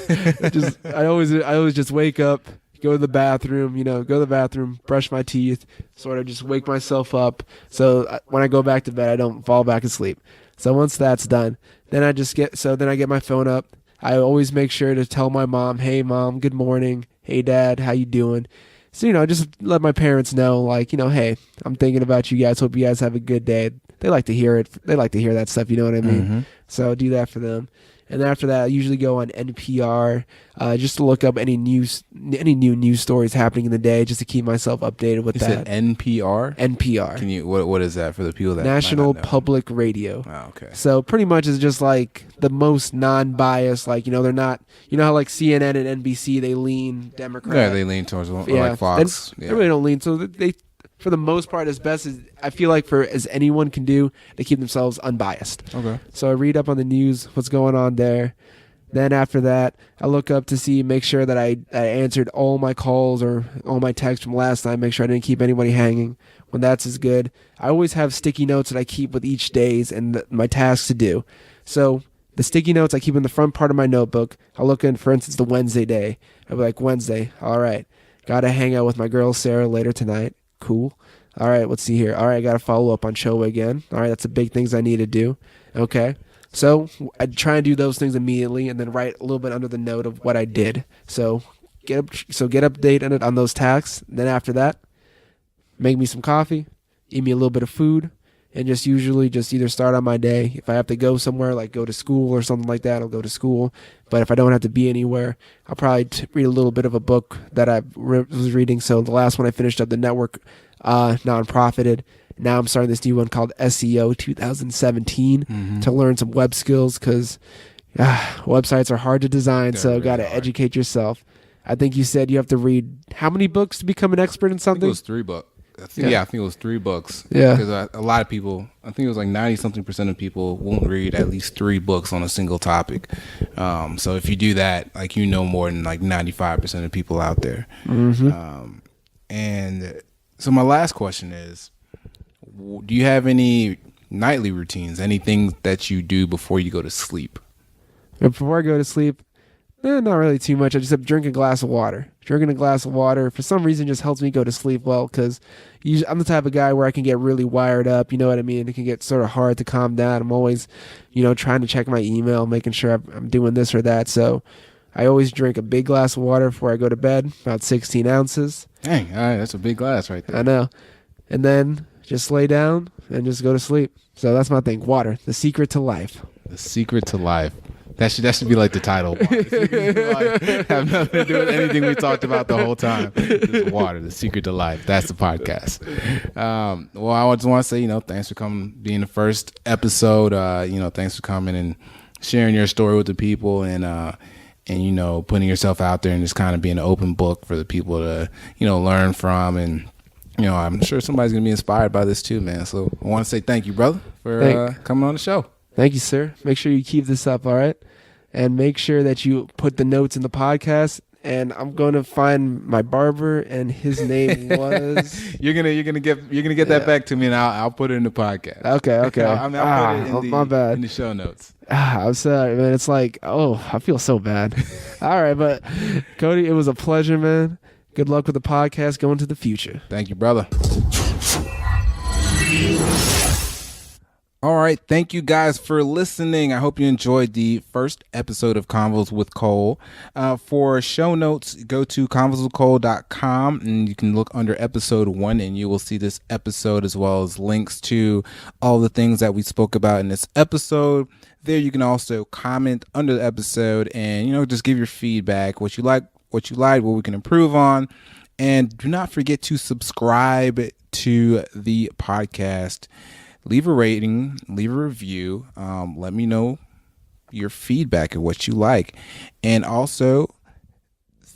I always just wake up, go to the bathroom, brush my teeth, sort of just wake myself up. So when I go back to bed, I don't fall back asleep. So once that's done, then I get my phone up. I always make sure to tell my mom, "Hey mom, good morning. Hey dad, how you doing?" So, just let my parents know, hey, I'm thinking about you guys. Hope you guys have a good day. They like to hear it. They like to hear that stuff. You know what I mean? Mm-hmm. So do that for them. And after that, I usually go on NPR just to look up any new news stories happening in the day, just to keep myself updated with You that. said NPR? NPR. Can you? What is that for the people that National might not know? Public Radio. Oh, okay. So pretty much it's just the most non-biased. They're not. You know how CNN and NBC they lean Democrat. Yeah, they lean towards Fox. They really don't lean. So they, for the most part, as best as I feel as anyone can do, they keep themselves unbiased. Okay. So I read up on the news, what's going on there. Then after that, I look up to make sure that I answered all my calls or all my texts from last time, make sure I didn't keep anybody hanging. When that's as good, I always have sticky notes that I keep with each day's and my tasks to do. So the sticky notes I keep in the front part of my notebook. I'll look in, for instance, the Wednesday day. I'll be like, Wednesday, all right. Got to hang out with my girl Sarah later tonight. Cool. All right, let's see here. All right, I got to follow up on Choa again. All right, that's the big things I need to do. Okay. So I try and do those things immediately and then write a little bit under the note of what I did. So get updated on those tasks. Then after that, make me some coffee, eat me a little bit of food, and usually either start on my day. If I have to go somewhere, like go to school or something like that, I'll go to school. But if I don't have to be anywhere, I'll probably read a little bit of a book that I was reading. So the last one I finished up, The Network Nonprofited. Now I'm starting this new one called SEO 2017 to learn some web skills because websites are hard to design. So really got to educate yourself. I think you said you have to read how many books to become an expert in something? I think it was 3 books. I think it was 3 books. Yeah. Because a lot of people, I think it was 90-something% of people won't read at least 3 books on a single topic. So if you do that, more than 95% of people out there. Mm-hmm. And so my last question is, do you have any nightly routines, anything that you do before you go to sleep? Before I go to sleep, not really too much. I just drink a glass of water. Drinking a glass of water, for some reason, just helps me go to sleep well because I'm the type of guy where I can get really wired up. You know what I mean? It can get sort of hard to calm down. I'm always, trying to check my email, making sure I'm doing this or that. So I always drink a big glass of water before I go to bed, about 16 ounces. Dang, all right, that's a big glass right there. I know. And then just lay down and just go to sleep. So that's my thing. Water, the secret to life. The secret to life. That should be like the title. The secret to life. Have nothing to do with anything we talked about the whole time. Just water, the secret to life. That's the podcast. Well, I just want to say, thanks for coming, being the first episode. Thanks for coming and sharing your story with the people and putting yourself out there and just kind of being an open book for the people to, learn from and I'm sure somebody's gonna be inspired by this too, man. So I want to say thank you, brother, for coming on the show. Thank you, sir. Make sure you keep this up, all right? And make sure that you put the notes in the podcast. And I'm going to find my barber, and his name was. You're gonna get that back to me, and I'll put it in the podcast. Okay. I'll put it in my bad. In the show notes. I'm sorry, man. It's like, I feel so bad. All right, but Cody, it was a pleasure, man. Good luck with the podcast going to the future. Thank you, brother. All right. Thank you guys for listening. I hope you enjoyed the first episode of Convos with Cole. For show notes, go to convoswithcole.com and you can look under episode 1 and you will see this episode as well as links to all the things that we spoke about in this episode. There you can also comment under the episode and, just give your feedback, what you like, what we can improve on. And do not forget to subscribe to the podcast. Leave a rating, leave a review. Let me know your feedback and what you like. And also,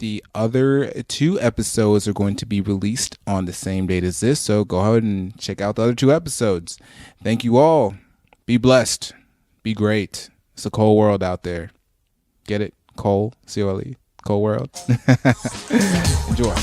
the other 2 episodes are going to be released on the same date as this. So go ahead and check out the other 2 episodes. Thank you all. Be blessed. Be great. It's a cold world out there. Get it? Cole, C-O-L-E. Cold world. Enjoy.